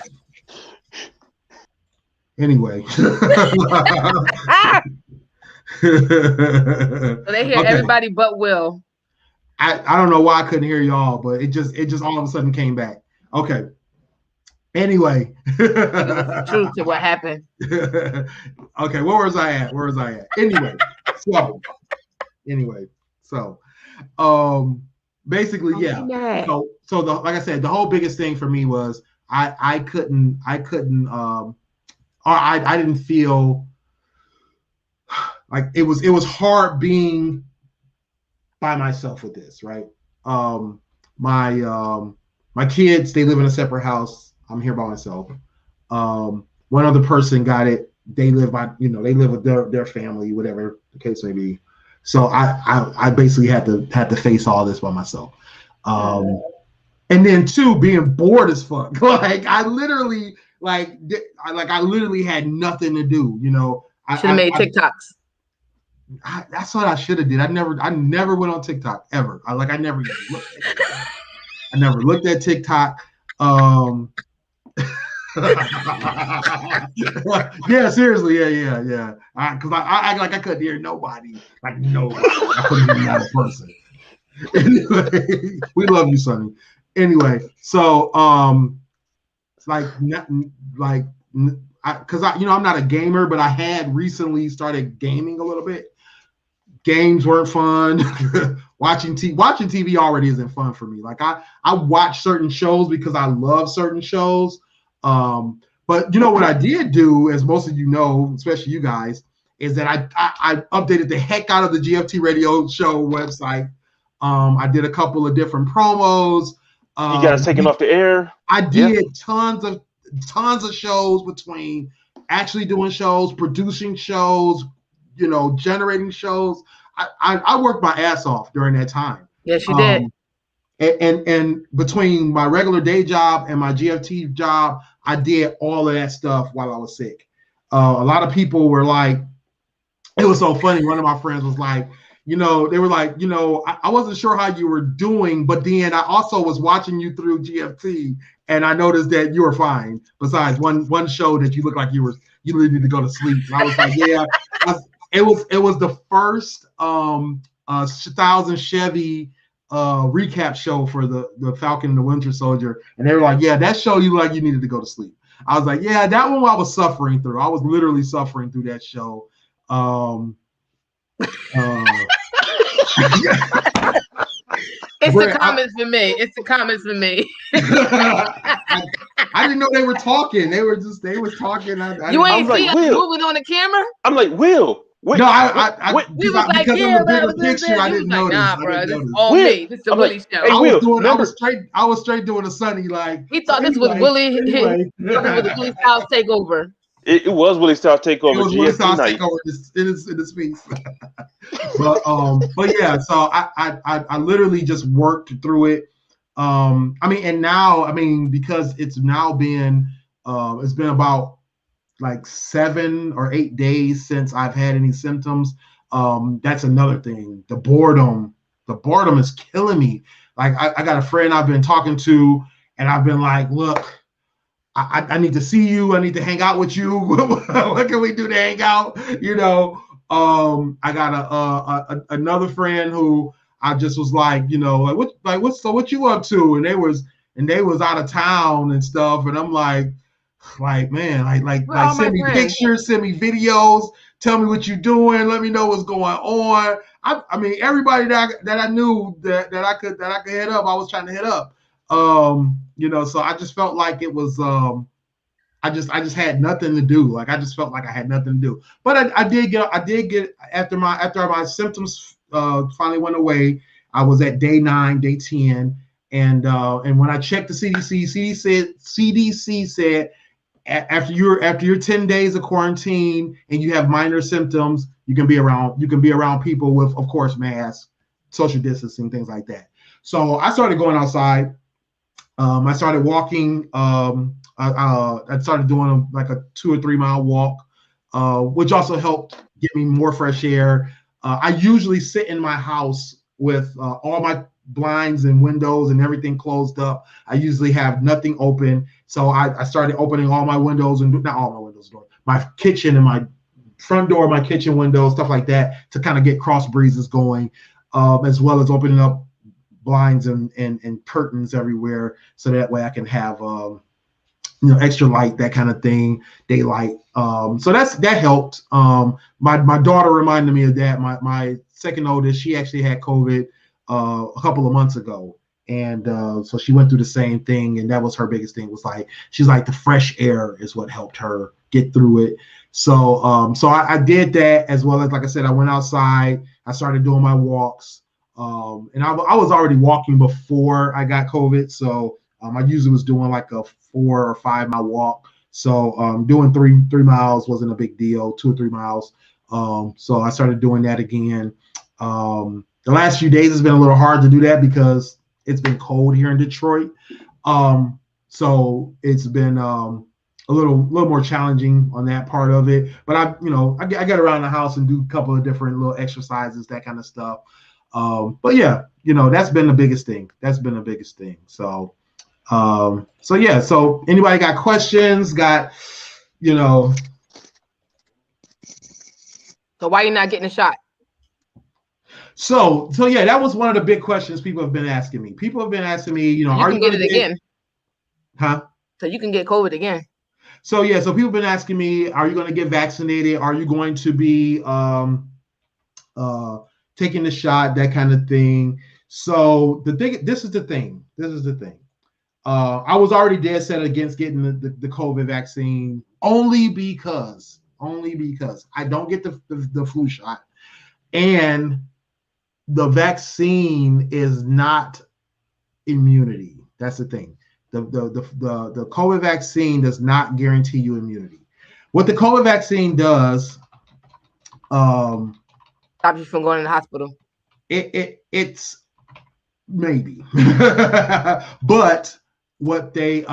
Anyway. So they hear everybody but Will. I don't know why I couldn't hear y'all, but it just all of a sudden came back. Okay. Anyway. True to what happened. Okay, where was I at? Anyway, so basically, yeah. So like I said, the whole biggest thing for me was I didn't feel like it was hard being by myself with this, right? My kids, they live in a separate house. I'm here by myself. One other person got it. They live with their family, whatever the case may be. So I basically had to face all this by myself. And then two, being bored as fuck. Like I literally had nothing to do. Should have made TikToks. That's what I should have did. I never went on TikTok ever. I never looked at TikTok. Yeah, seriously, yeah. Because I act like I couldn't hear nobody. Like nobody. I couldn't hear another person. Anyway, we love you, Sonny. Anyway, so because I'm not a gamer, but I had recently started gaming a little bit. Games weren't fun. Watching TV already isn't fun for me. Like I watch certain shows because I love certain shows. But what I did do, as most of you know, especially you guys, is that I updated the heck out of the GFT Radio Show website. I did a couple of different promos. You got it taken off the air. I did tons of shows, between actually doing shows, producing shows, generating shows. I worked my ass off during that time. Yes, you did. And between my regular day job and my GFT job, I did all of that stuff while I was sick. A lot of people were like, it was so funny. One of my friends was like, they were like, I wasn't sure how you were doing, but then I also was watching you through GFT, and I noticed that you were fine. Besides one show that you looked like you really need to go to sleep. And I was like, yeah. It was the first Styles and Chevy recap show for the Falcon and the Winter Soldier, and they were like, yeah, that show you needed to go to sleep. I was like, yeah, that one I was suffering through. I was literally suffering through that show. It's the comments for me. I didn't know they were talking. They were talking. You ain't see us moving on the camera? I'm like, Will. Wait, no, because of the bigger picture, I didn't notice. Nah, bro, this is all me. This is the Willie show. I was straight doing a Sonny like. He thought this was Willie. Anyway. This was the Willie Stylez takeover. It was Willie Stylez takeover. It was Willie Stylez takeover in the piece. But yeah, so I literally just worked through it. And now, because it's now been it's been about like 7 or 8 days since I've had any symptoms. That's another thing. The boredom is killing me. Like I got a friend I've been talking to, and I've been like, look, I need to see you. I need to hang out with you. What can we do to hang out? I got another friend who I just was like, what you up to? And they was out of town and stuff. And I'm like, man, send me pictures, send me videos, tell me what you're doing, let me know what's going on. I mean, everybody that I knew that I could hit up, I was trying to hit up. So I just felt like it was I just had nothing to do. Like I just felt like I had nothing to do. But I did get after my symptoms finally went away. I was at day 9, day 10, and when I checked the CDC said after your 10 days of quarantine and you have minor symptoms, you can be around people with, of course, masks, social distancing, things like that. So I started going outside. I started walking. I started doing like a 2 or 3 mile walk, which also helped get me more fresh air. I usually sit in my house with all my blinds and windows and everything closed up. I usually have nothing open. So I started opening all my windows, and not all my windows, my kitchen and my front door, my kitchen window, stuff like that, to kind of get cross breezes going, as well as opening up blinds and curtains everywhere, so that way I can have extra light, that kind of thing, daylight. So that helped. My daughter reminded me of that. My second oldest, she actually had COVID a couple of months ago, and so she went through the same thing, and that was her biggest thing. Was like, she's like, the fresh air is what helped her get through it. So I did that, as well as, like I said, I went outside. I started doing my walks, and I was already walking before I got COVID. So I usually was doing like a 4 or 5 mile walk. So doing three miles wasn't a big deal, 2 or 3 miles. So I started doing that again. The last few days has been a little hard to do that because it's been cold here in Detroit. So it's been a little more challenging on that part of it. But I get around the house and do a couple of different little exercises, that kind of stuff. But yeah, that's been the biggest thing. So yeah. So anybody got questions? So why you not getting a shot? So yeah, that was one of the big questions people have been asking me. People have been asking me, are you going to get it again? Huh? So you can get COVID again. So yeah, so people have been asking me, are you going to get vaccinated? Are you going to be taking the shot, that kind of thing. So this is the thing. I was already dead set against getting the COVID vaccine only because I don't get the flu shot, and the vaccine is not immunity. That's the thing. The COVID vaccine does not guarantee you immunity. What the COVID vaccine does, stop you from going to the hospital. It's maybe, but what they it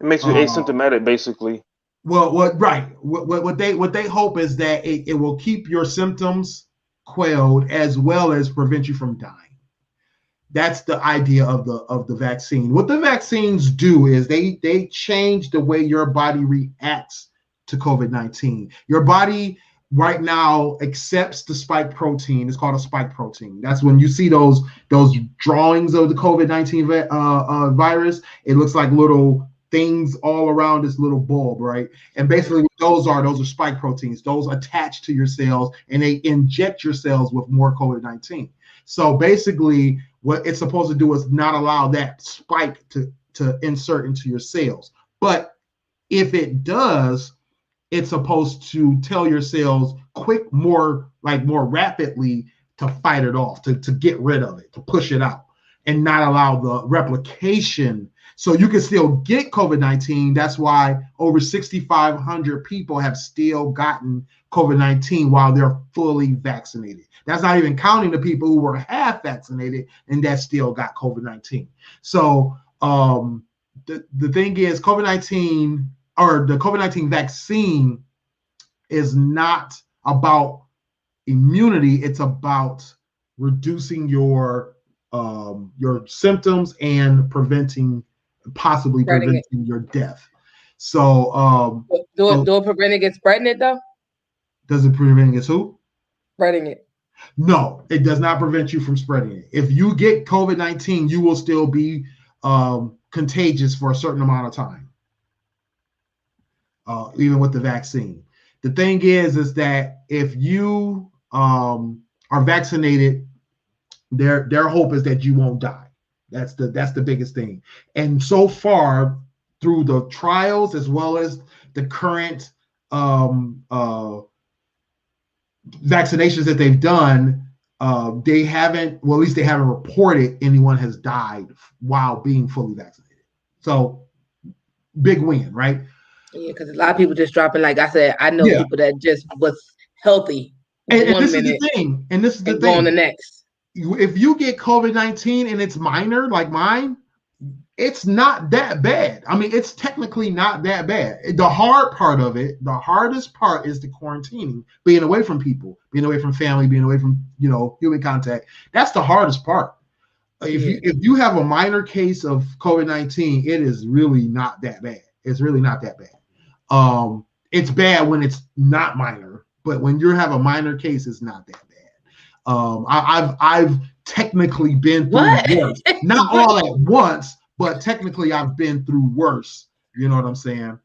makes you asymptomatic, basically. Well, what they hope is that it will keep your symptoms quelled, as well as prevent you from dying. That's the idea of the vaccine. What the vaccines do is they change the way your body reacts to COVID-19. Your body right now accepts the spike protein. It's called a spike protein. That's when you see those drawings of the COVID-19 virus. It looks like little things all around this little bulb, right? And basically what those are spike proteins. Those attach to your cells, and they inject your cells with more COVID-19. So basically what it's supposed to do is not allow that spike to insert into your cells. But if it does, it's supposed to tell your cells more rapidly to fight it off, to get rid of it, to push it out, and not allow the replication. So you can still get COVID-19. That's why over 6,500 people have still gotten COVID-19 while they're fully vaccinated. That's not even counting the people who were half vaccinated and that still got COVID-19. So the thing is, COVID-19 or the COVID-19 vaccine is not about immunity. It's about reducing your symptoms and possibly preventing your death. So do it prevent against spreading it though? Does it prevent against who? Spreading it. No, it does not prevent you from spreading it. If you get COVID-19, you will still be contagious for a certain amount of time, even with the vaccine. The thing is that if you are vaccinated, their hope is that you won't die. That's the biggest thing. And so far, through the trials as well as the current vaccinations that they've done, they haven't, well, at least they haven't reported anyone has died while being fully vaccinated. So big win, right? Yeah, because a lot of people just dropping. Like I said, I know people that just was healthy and one this minute, is the thing, and this is the and thing. go on the next. If you get COVID-19 and it's minor, like mine, it's not that bad. I mean, it's technically not that bad. The hard part of it, the hardest part is the quarantining, being away from people, being away from family, being away from, human contact. That's the hardest part. If you have a minor case of COVID-19, it is really not that bad. It's really not that bad. It's bad when it's not minor, but when you have a minor case, it's not that bad. I've technically been through worse. Not all at once, but technically I've been through worse. You know what I'm saying?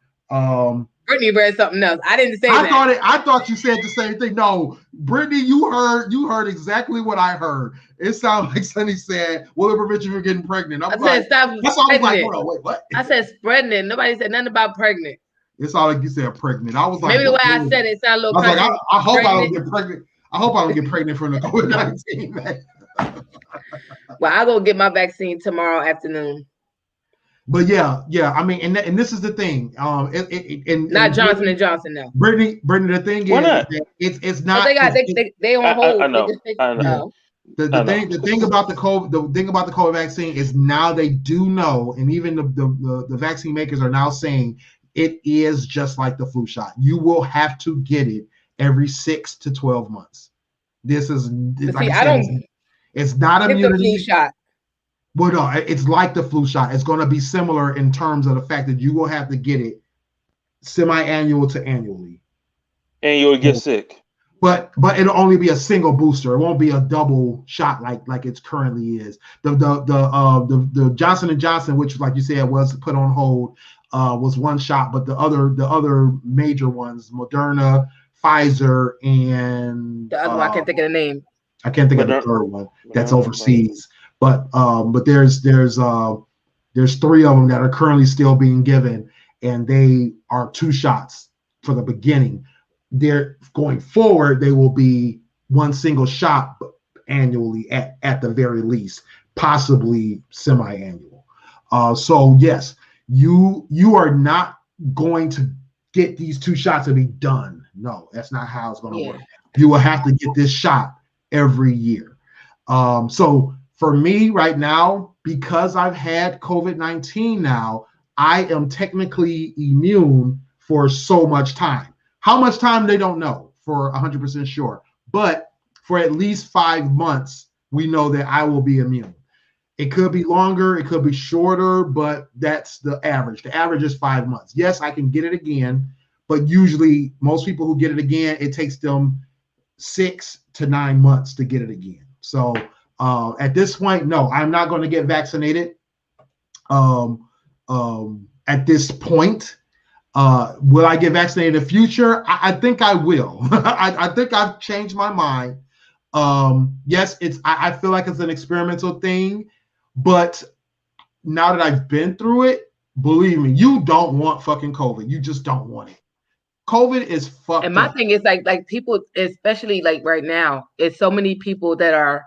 Brittany read something else. I didn't say that. I thought you said the same thing. No, Brittany, you heard exactly what I heard. It sounded like Sunny said, "Will it prevent you from getting pregnant?" I said, "Stop." That's all I was like, hold on, wait, what? I said spreading it. Nobody said nothing about pregnant. It's all like you said, pregnant. I was like, maybe the way I said it sounded a little. I was like, I hope I don't get pregnant. I hope I don't get pregnant from the COVID-19, man. Well, I'll go get my vaccine tomorrow afternoon. But yeah. I mean, and this is the thing. Not Johnson and Johnson now. Brittany, the thing is that it's not. They on hold. I know. The thing about the COVID vaccine is now they do know, and even the vaccine makers are now saying it is just like the flu shot. You will have to get it every 6 to 12 months. This is like it's not immunity. The flu shot. Well, no, it's like the flu shot. It's going to be similar in terms of the fact that you will have to get it semi-annual to annually, and you'll get sick. But it'll only be a single booster. It won't be a double shot like it currently is. The Johnson and Johnson, which, like you said, was put on hold, was one shot. But the other major ones, Moderna, Pfizer, and the other one, I can't think of the name. I can't think of the third one that's overseas. But there's 3 of them that are currently still being given, and they are 2 shots for the beginning. They're going forward, they will be 1 single shot annually at the very least, possibly semi-annual. So yes, you are not going to get these 2 shots to be done. No, that's not how it's going to work. You will have to get this shot every year. So for me right now, because I've had COVID-19 now, I am technically immune for so much time. How much time, they don't know for 100% sure. But for at least 5 months, we know that I will be immune. It could be longer, it could be shorter, but that's the average. The average is 5 months. Yes, I can get it again, but usually most people who get it again, it takes them 6 to 9 months to get it again. So at this point, no, I'm not going to get vaccinated. At this point, will I get vaccinated in the future? I think I will. I think I've changed my mind. Yes, I feel like it's an experimental thing, but now that I've been through it, believe me, you don't want fucking COVID. You just don't want it. COVID is fucked. And my thing is like people, especially like right now, it's so many people that are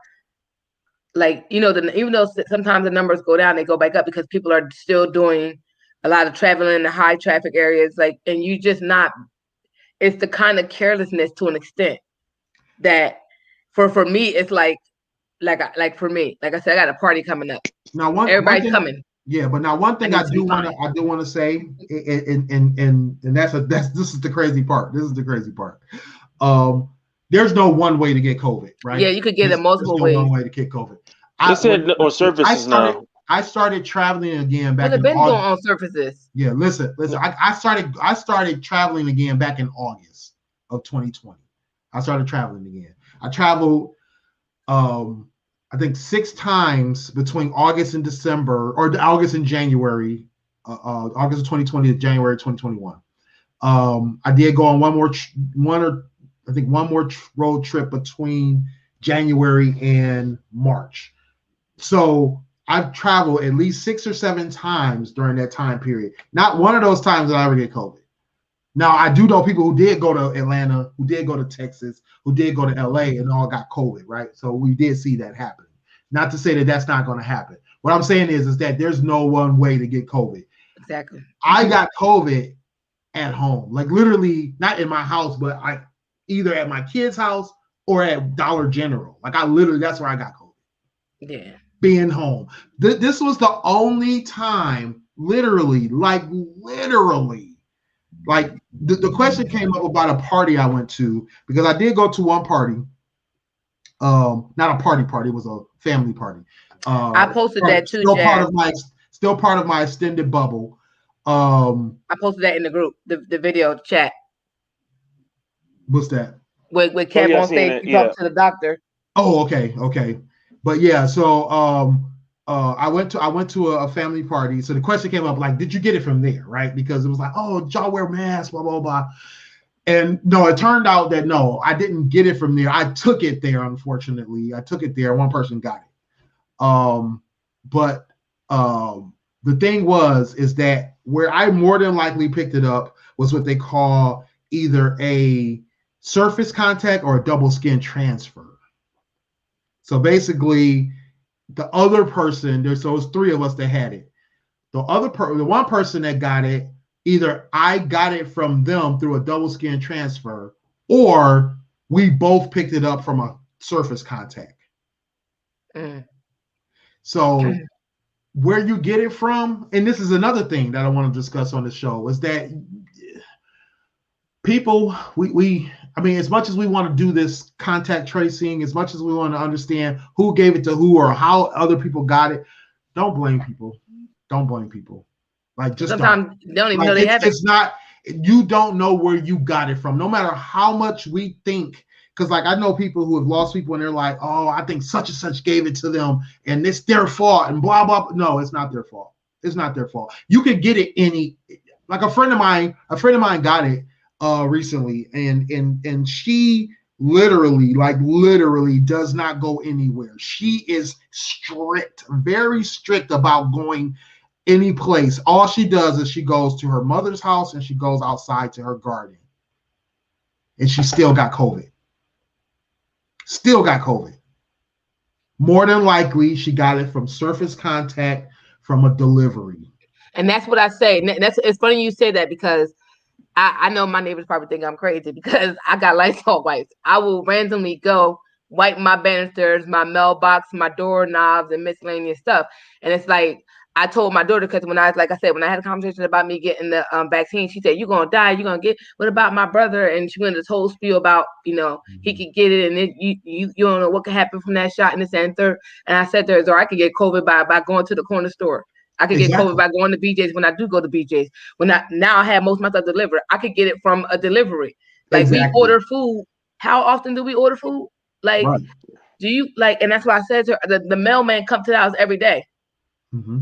like, even though sometimes the numbers go down, they go back up because people are still doing a lot of traveling in the high traffic areas. Like, and you just not, it's the kind of carelessness to an extent that for me, it's like for me, like I said, I got a party coming up. Now, everybody's coming. Yeah, but now one thing I do want to say, and this is the crazy part. This is the crazy part. There's no one way to get COVID, right? Yeah, you could get it multiple ways. No one way to get COVID. They said on surfaces now. I started traveling again back in August. Going on surfaces. Yeah, listen. I started traveling again back in August of 2020. I started traveling again. I traveled I think 6 times between August and December, or August and January, August of 2020 to January 2021. I did go on one more road trip between January and March. So I've traveled at least 6 or 7 times during that time period. Not one of those times did I ever get COVID. Now, I do know people who did go to Atlanta, who did go to Texas, who did go to LA, and all got COVID, right? So we did see that happen. Not to say that that's not going to happen. What I'm saying is that there's no one way to get COVID. Exactly. I got COVID at home, like literally not in my house, but either at my kid's house or at Dollar General. Like that's where I got COVID. Yeah. Being home. This was the only time, literally, like the question came up about a party I went to, because I did go to one party. Not a party, it was a family party. I posted that too, still part of my extended bubble. I posted that in the group, the video chat. What's that? With Kev on stage, talking to the doctor. Oh, okay. But yeah, so I went to a family party. So the question came up, like, did you get it from there, right? Because it was like, oh, y'all wear masks, blah, blah, blah. And no, it turned out that no, I didn't get it from there. I took it there, unfortunately. I took it there. One person got it. But the thing is that where I more than likely picked it up was what they call either a surface contact or a double skin transfer. So basically, the other person, so it was 3 of us that had it. The one person that got it, either I got it from them through a double skin transfer, or we both picked it up from a surface contact. So where you get it from, and this is another thing that I want to discuss on the show, is that people, I mean, as much as we want to do this contact tracing, as much as we want to understand who gave it to who or how other people got it, don't blame people. Don't blame people. Like, just sometimes they don't even know they have it. It's not, you don't know where you got it from, no matter how much we think. Because, like, I know people who have lost people and they're like, oh, I think such and such gave it to them and it's their fault and blah, blah. No, it's not their fault. It's not their fault. You could get it like a friend of mine got it recently, and she literally does not go anywhere. She is strict, very strict about going any place. All she does is she goes to her mother's house and she goes outside to her garden. And she still got COVID. Still got COVID. More than likely, she got it from surface contact from a delivery. And that's what I say. It's funny you say that, because I know my neighbors probably think I'm crazy because I got Lysol wipes. I will randomly go wipe my banisters, my mailbox, my doorknobs, and miscellaneous stuff. And it's like, I told my daughter, because when I had a conversation about me getting the vaccine, she said, you're going to die. You're going to get, what about my brother? And she went this whole spiel about, he could get it. And you don't know what could happen from that shot and this and third. And I said to her, so I could get COVID by going to the corner store. I could get COVID by going to BJ's when I do go to BJ's. Now I have most of my stuff delivered. I could get it from a delivery. Like, we order food. How often do we order food? Like, do you, like, and that's why I said to her, the mailman comes to the house every day. Mm-hmm.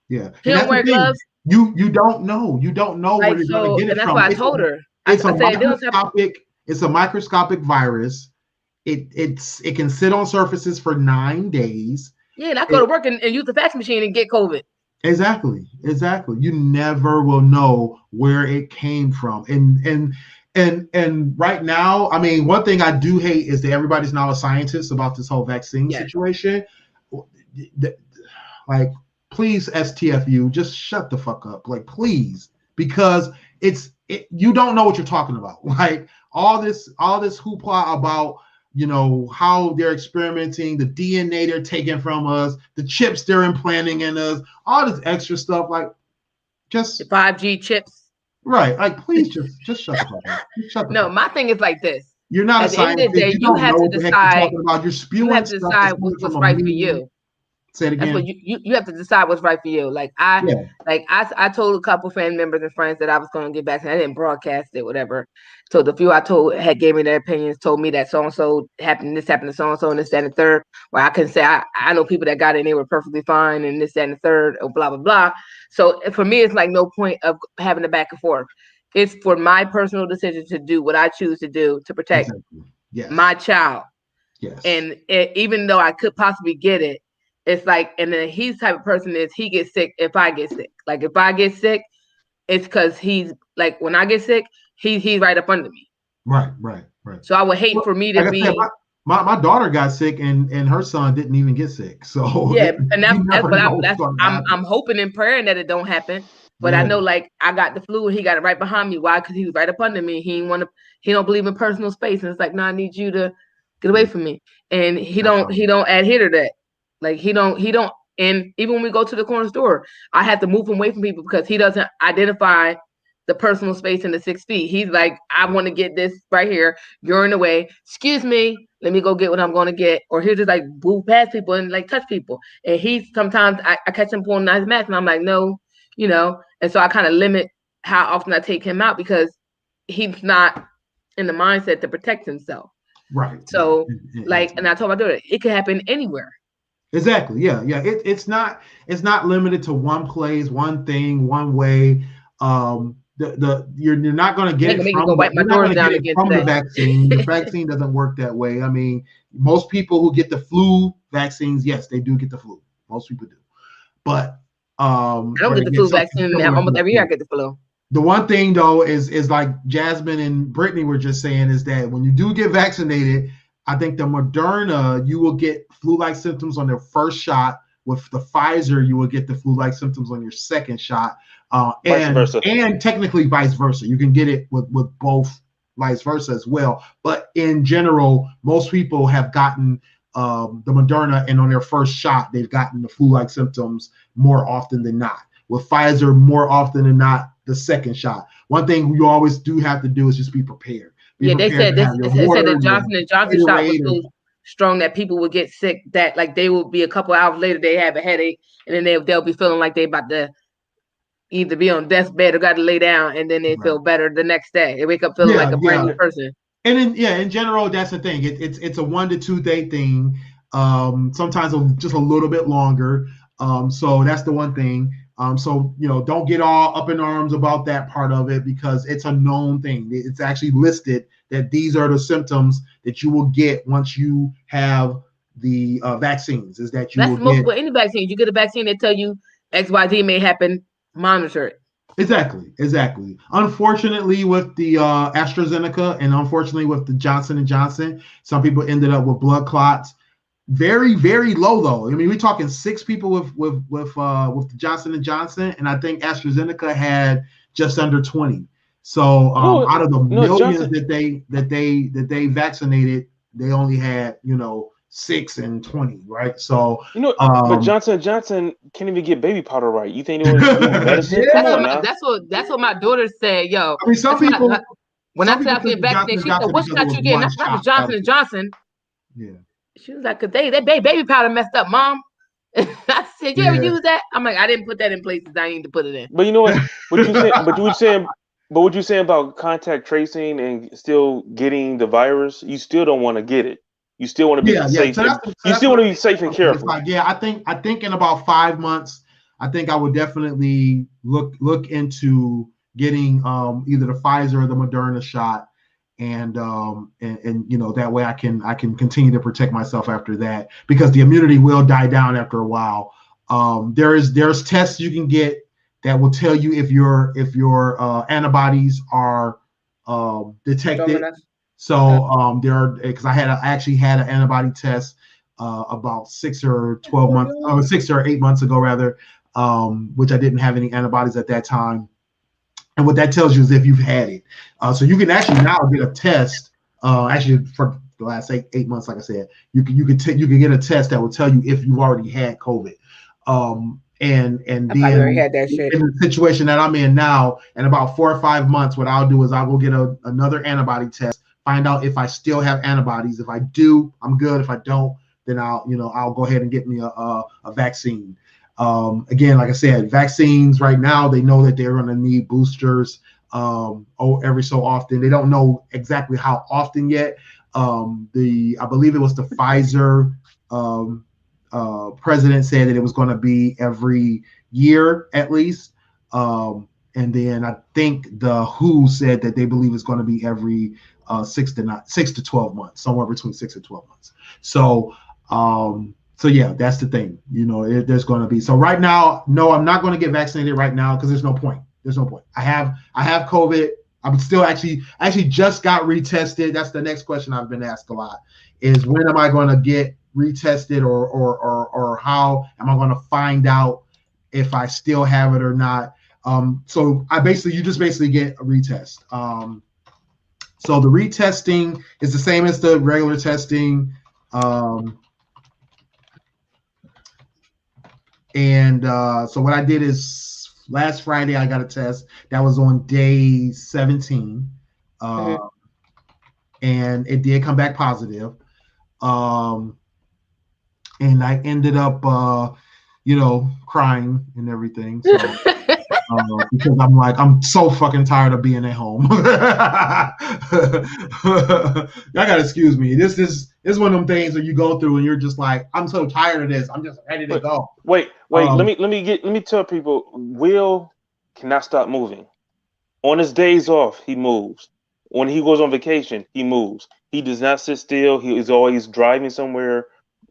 Yeah. He don't wear gloves. You don't know. You don't know where you're going to get it from. And that's why I told her. It's a microscopic virus. It can sit on surfaces for 9 days. Yeah, and I go to work and use the fax machine and get COVID. Exactly. You never will know where it came from. And right now, I mean, one thing I do hate is that everybody's now a scientist about this whole vaccine situation. Like, please, STFU, just shut the fuck up. Like, please, because you don't know what you're talking about. Like, all this hoopla about, how they're experimenting, the DNA they're taking from us, the chips they're implanting in us, all this extra stuff, like, just the 5G chips. Right. Like, please just shut the fuck up. Shut the fuck up. My thing is like this. You're not a scientist. You have to decide. You're spewing. You have to decide what's right for you. Say it again. That's what you have to decide what's right for you. Like I told a couple family members and friends that I was going to get vaccinated. I didn't broadcast it, whatever. So the few I told had gave me their opinions, told me that so and so happened, this happened to so and this, that, and the third. Where I can say I know people that got it and they were perfectly fine, and this, that, and the third, or blah blah blah. So for me, it's like no point of having a back and forth. It's for my personal decision to do what I choose to do to protect my child. Yes. And even though I could possibly get it, it's like, and then he's the type of person is he gets sick if I get sick. Like if I get sick, it's because he's like when I get sick, he's right up under me. Right. So I would hate for me to be. My daughter got sick and her son didn't even get sick. So yeah, and that's what I'm hoping and praying that it don't happen. But I know like I got the flu and he got it right behind me. Why? Because he was right up under me. He don't believe in personal space, and it's like, no, I need you to get away from me. And he don't adhere to that. Like he don't, and even when we go to the corner store, I have to move him away from people because he doesn't identify the personal space in the 6 feet. He's like, I want to get this right here. You're in the way. Excuse me. Let me go get what I'm going to get. Or he'll just like move past people and like touch people. And sometimes I catch him pulling his mask and I'm like, no, And so I kind of limit how often I take him out because he's not in the mindset to protect himself. Right. So and I told my daughter, it could happen anywhere. Exactly. Yeah. It's not limited to one place, one thing, one way. You're not going to get it from the vaccine. The vaccine doesn't work that way. I mean, most people who get the flu vaccines, yes, they do get the flu. Most people do, but I don't get the flu vaccine. Almost every year I get the flu. The one thing though is like Jasmine and Brittany were just saying is that when you do get vaccinated, I think the Moderna, you will get flu-like symptoms on their first shot. With the Pfizer, you will get the flu-like symptoms on your second shot. And technically vice versa. You can get it with both vice versa as well. But in general, most people have gotten the Moderna, and on their first shot, they've gotten the flu-like symptoms more often than not. With Pfizer, more often than not, the second shot. One thing you always do have to do is just be prepared. They said the Johnson & Johnson shot was so strong that people would get sick that like they will be a couple hours later they have a headache and then they'll be feeling like they about to either be on death's bed or got to lay down, and then they feel better the next day. They wake up feeling like a brand new person. And in general, that's the thing. It's a 1 to 2 day thing. Sometimes just a little bit longer. So that's the one thing. So, don't get all up in arms about that part of it because it's a known thing. It's actually listed that these are the symptoms that you will get once you have the vaccines. Is that you will get any vaccine. You get a vaccine, they tell you XYZ may happen. Monitor it. Exactly. Unfortunately, with the AstraZeneca and unfortunately with the Johnson & Johnson, some people ended up with blood clots. Very, very low though. I mean, we're talking 6 people with the Johnson & Johnson, and I think AstraZeneca had just under 20. So out of the millions that they vaccinated, they only had 6 and 20, right? So but Johnson & Johnson can't even get baby powder right. You think they want to do medicine? That's what my daughter said. Yo, I mean, some people when I said I get vaccinated, she said, "What shot you getting?" That's not Johnson & Johnson. Yeah. She was like, "Cause that baby powder messed up, Mom." I said, "You ever use that?" I'm like, "I didn't put that in places I need to put it in." But you know what? What you saying about contact tracing and still getting the virus? You still don't want to get it. You still want to be safe. You still want to be safe and careful. I think in about 5 months, I think I would definitely look into getting either the Pfizer or the Moderna shot. And that way I can continue to protect myself after that, because the immunity will die down after a while. There's tests you can get that will tell you if your antibodies are detected. So there are, because I actually had an antibody test about 6 or 8 months ago rather, which I didn't have any antibodies at that time. And what that tells you is if you've had it. So you can actually now get a test. Actually, for the last 8 months, like I said, you can get a test that will tell you if you've already had COVID. And then had that shit. In the situation that I'm in now, in about 4 or 5 months, what I'll do is I will get another antibody test, find out if I still have antibodies. If I do, I'm good. If I don't, then I'll go ahead and get me a vaccine. Again, like I said, vaccines right now, they know that they're going to need boosters every so often. They don't know exactly how often yet. I believe it was the Pfizer president said that it was going to be every year at least. And then I think the WHO said that they believe it's going to be every 6 to 12 months, somewhere between 6 and 12 months. So yeah, that's the thing. There's going to be. So right now, no, I'm not going to get vaccinated right now because there's no point. There's no point. I have COVID. I'm still actually just got retested. That's the next question I've been asked a lot is when am I going to get retested or how am I going to find out if I still have it or not? So you just basically get a retest. So the retesting is the same as the regular testing. So what I did is last Friday I got a test that was on day 17, and it did come back positive. And I ended up, crying and everything. So, because I'm so fucking tired of being at home. Y'all gotta excuse me. This is one of them things that you go through and you're just like, I'm so tired of this. I'm just ready to go. Wait. Let me tell people. Will cannot stop moving. On his days off, he moves. When he goes on vacation, he moves. He does not sit still. He is always driving somewhere,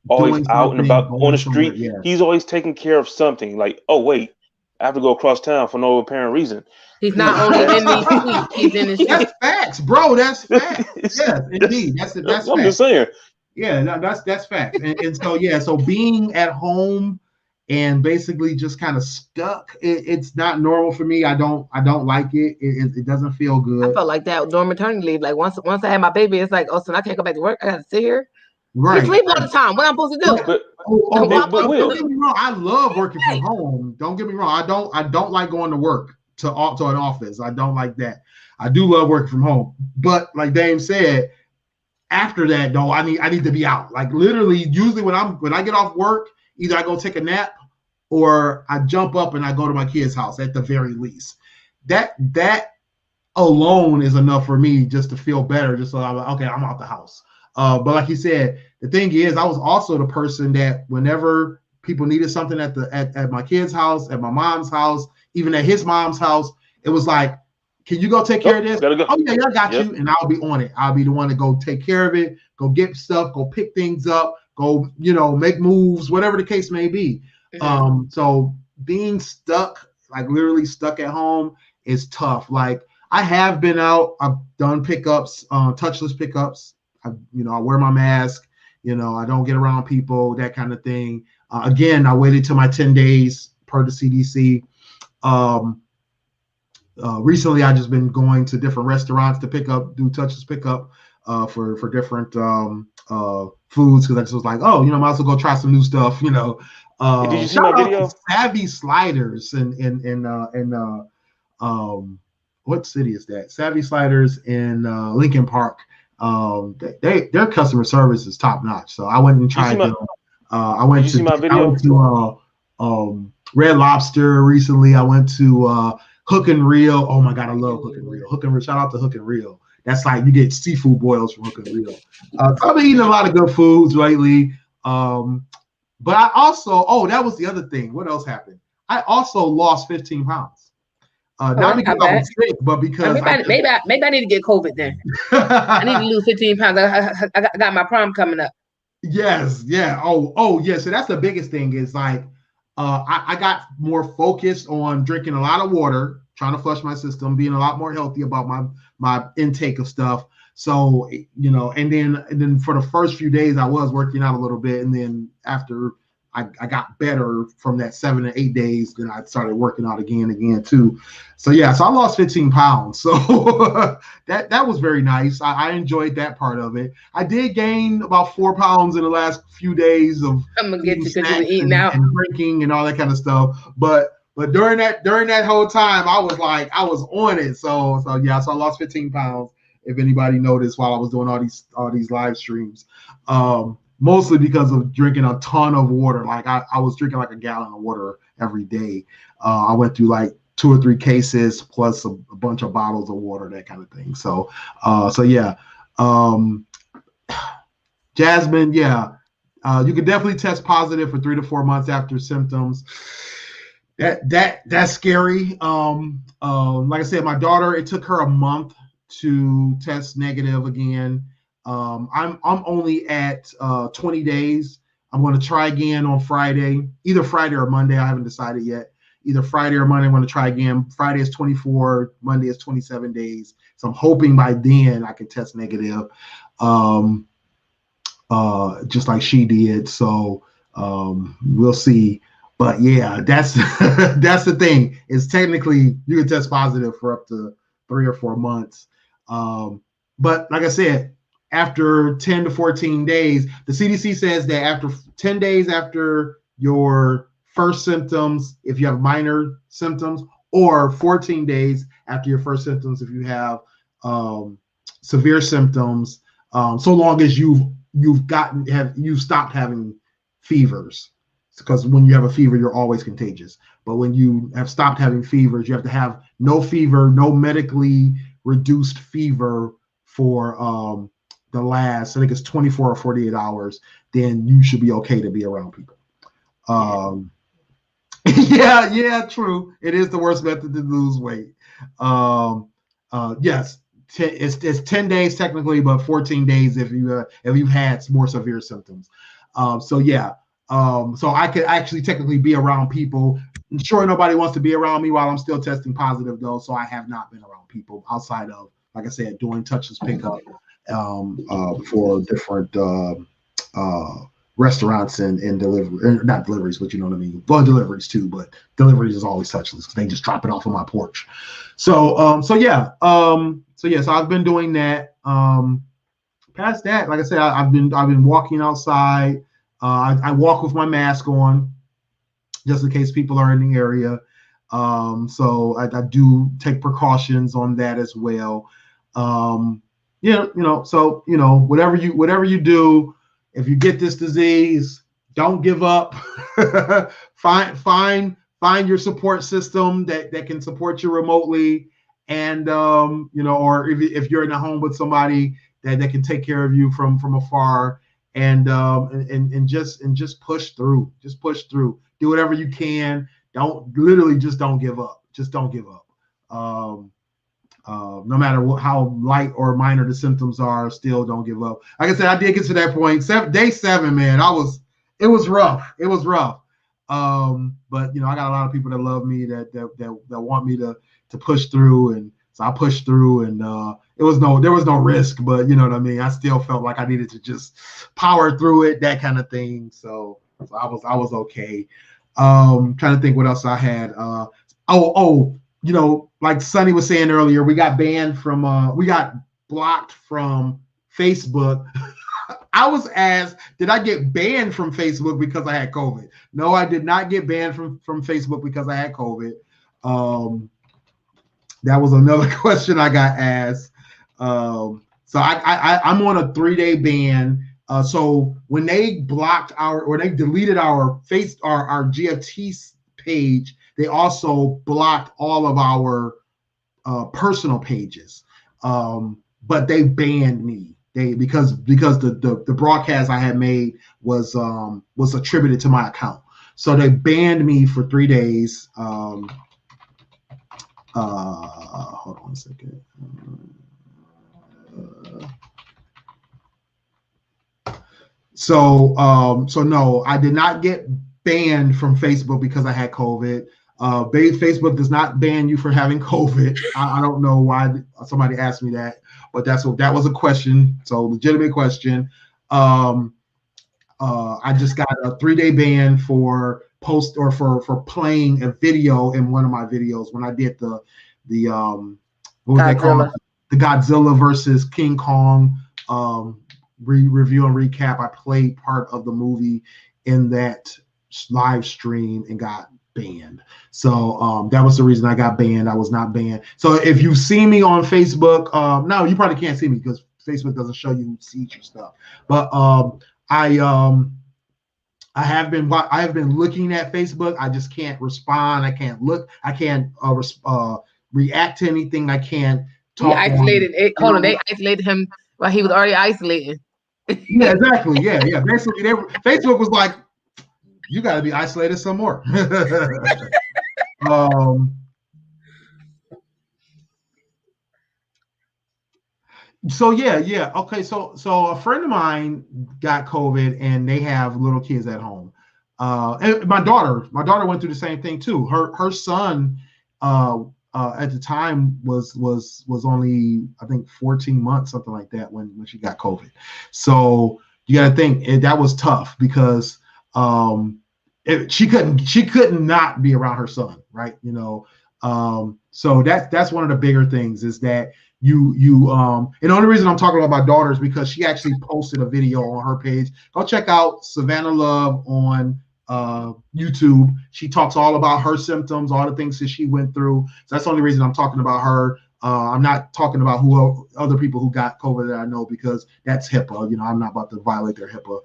always out and about on the street. Yeah. He's always taking care of something. Like, oh wait, I have to go across town for no apparent reason. He's not only in these streets, he's in the streets. That's facts, bro. That's facts. Yes, indeed. That's facts. I'm just saying. Yeah, no, that's facts. And so yeah, so being at home and basically just kind of stuck, it's not normal for me. I don't like it. It doesn't feel good. I felt like that during maternity leave. Like once I had my baby, it's like, oh, so I can't go back to work. I gotta sit here. Right. You sleep all the time. What I'm supposed to do? But don't get me wrong. I love working from home. Don't get me wrong. I don't like going to work to an office. I don't like that. I do love working from home. But like Dame said, after that though, I need to be out. Like literally, usually when I get off work, either I go take a nap or I jump up and I go to my kid's house at the very least. That alone is enough for me just to feel better. Just so I'm like, okay, I'm out the house. But like you said, the thing is, I was also the person that whenever people needed something at my kid's house, at my mom's house, even at his mom's house, it was like, can you go take care of this? Go. Oh yeah, I got you, and I'll be on it. I'll be the one to go take care of it, go get stuff, go pick things up, go make moves, whatever the case may be. Mm-hmm. So being stuck, like literally stuck at home, is tough. Like I have been out, I've done pickups, touchless pickups. I wear my mask, I don't get around people, that kind of thing. Again, I waited till my 10 days per the CDC. Recently, I just been going to different restaurants to do touchless pickup for different foods, because I just was like, oh, might as well go try some new stuff, Did you see my video? Savvy Sliders in what city is that? Savvy Sliders in Lincoln Park. Their customer service is top notch. So I went and tried. I went to Red Lobster recently. I went to Hook and Reel. Oh my god, I love Hook and Reel. Shout out to Hook and Reel. That's like you get seafood boils from Hook and Reel. So I've been eating a lot of good foods lately. But I also, that was the other thing. What else happened? I also lost 15 pounds. Not because I was sick, but because maybe I need to get COVID then. I need to lose 15 pounds. I got my prom coming up. Yes, yeah. Oh, yeah. So that's the biggest thing is like I got more focused on drinking a lot of water, trying to flush my system, being a lot more healthy about my intake of stuff. So and then for the first few days I was working out a little bit, and then after I got better from that 7 to 8 days, then I started working out again too. So yeah, so I lost 15 pounds. So that was very nice. I enjoyed that part of it. I did gain about 4 pounds in the last few days of I'm gonna get you because you were eating out and drinking and all that kind of stuff. But during that whole time, I was on it. So yeah, so I lost 15 pounds. If anybody noticed while I was doing all these live streams. mostly because of drinking a ton of water. Like I was drinking like a gallon of water every day. I went through like 2 or 3 cases plus a bunch of bottles of water, that kind of thing. So yeah. Jasmine, yeah. You could definitely test positive for 3 to 4 months after symptoms. That's scary. Like I said, my daughter, it took her a month to test negative again. I'm only at 20 days. I'm going to try again on Friday, either Friday or Monday. I haven't decided yet. Either Friday or Monday, I'm going to try again. Friday is 24. Monday is 27 days. So I'm hoping by then I can test negative, just like she did. So we'll see. But yeah, that's that's the thing. Is technically you can test positive for up to 3 or 4 months. But like I said, after 10 to 14 days, the CDC says that after 10 days after your first symptoms, if you have minor symptoms, or 14 days after your first symptoms, if you have severe symptoms, so long as you've stopped having fevers. Because when you have a fever, you're always contagious. But when you have stopped having fevers, you have to have no fever, no medically reduced fever for the last, I think it's 24 or 48 hours, then you should be okay to be around people. Yeah, true. It is the worst method to lose weight. Yes, it's 10 days technically, but 14 days if you've had more severe symptoms. So yeah. So I could actually technically be around people. I'm sure nobody wants to be around me while I'm still testing positive, though. So I have not been around people outside of, like I said, doing touchless pickup for different restaurants and delivery, not deliveries, but you know what I mean. Well, deliveries too, but deliveries is always touchless because they just drop it off on my porch. So yeah. So I've been doing that. Past that, like I said, I've been walking outside. I walk with my mask on, just in case people are in the area. So I do take precautions on that as well. So whatever you do, if you get this disease, don't give up. find your support system that can support you remotely, and or if you're in the home with somebody that can take care of you from afar. And just push through. Just push through. Do whatever you can. Don't give up. Just don't give up. No matter how light or minor the symptoms are, still don't give up. Like I said, I did get to that point. Day 7, man. It was rough. It was rough. But I got a lot of people that love me that want me to push through, and so I pushed through, and there was no risk, but you know what I mean. I still felt like I needed to just power through it, that kind of thing. So I was okay. Trying to think what else I had. Like Sonny was saying earlier, we got blocked from Facebook. I was asked, did I get banned from Facebook because I had COVID? No, I did not get banned from Facebook because I had COVID. That was another question I got asked. So I'm on a 3-day ban. So when they deleted our GFT page, they also blocked all of our personal pages. But they banned me. Because the broadcast I had made was attributed to my account. So they banned me for 3 days. Hold on a second. So no, I did not get banned from Facebook because I had COVID. Facebook does not ban you for having COVID. I don't know why somebody asked me that, but that was a question. So legitimate question. I just got a 3-day ban for playing a video in one of my videos when I did the what was they called? The Godzilla versus King Kong review and recap. I played part of the movie in that live stream and got banned. So that was the reason I got banned. I was not banned. So if you see me on Facebook, no, you probably can't see me because Facebook doesn't show you who sees your stuff. But I have been looking at Facebook. I just can't respond. I can't look. I can't react to anything. I can't talk. He isolated. Hold on, they isolated him while he was already isolating. Yeah, exactly. Yeah. Basically, Facebook was like, "You got to be isolated some more." So yeah. Okay, so a friend of mine got COVID, and they have little kids at home. And my daughter went through the same thing too. Her son at the time was only, I think, 14 months, something like that, when she got COVID. So you got to think that was tough because she couldn't not be around her son, right? So that's one of the bigger things is that and the only reason I'm talking about my daughter is because she actually posted a video on her page. Go check out Savannah Love on YouTube. She talks all about her symptoms, all the things that she went through. So that's the only reason I'm talking about her. I'm not talking about other people who got COVID that I know, because that's HIPAA. I'm not about to violate their HIPAA.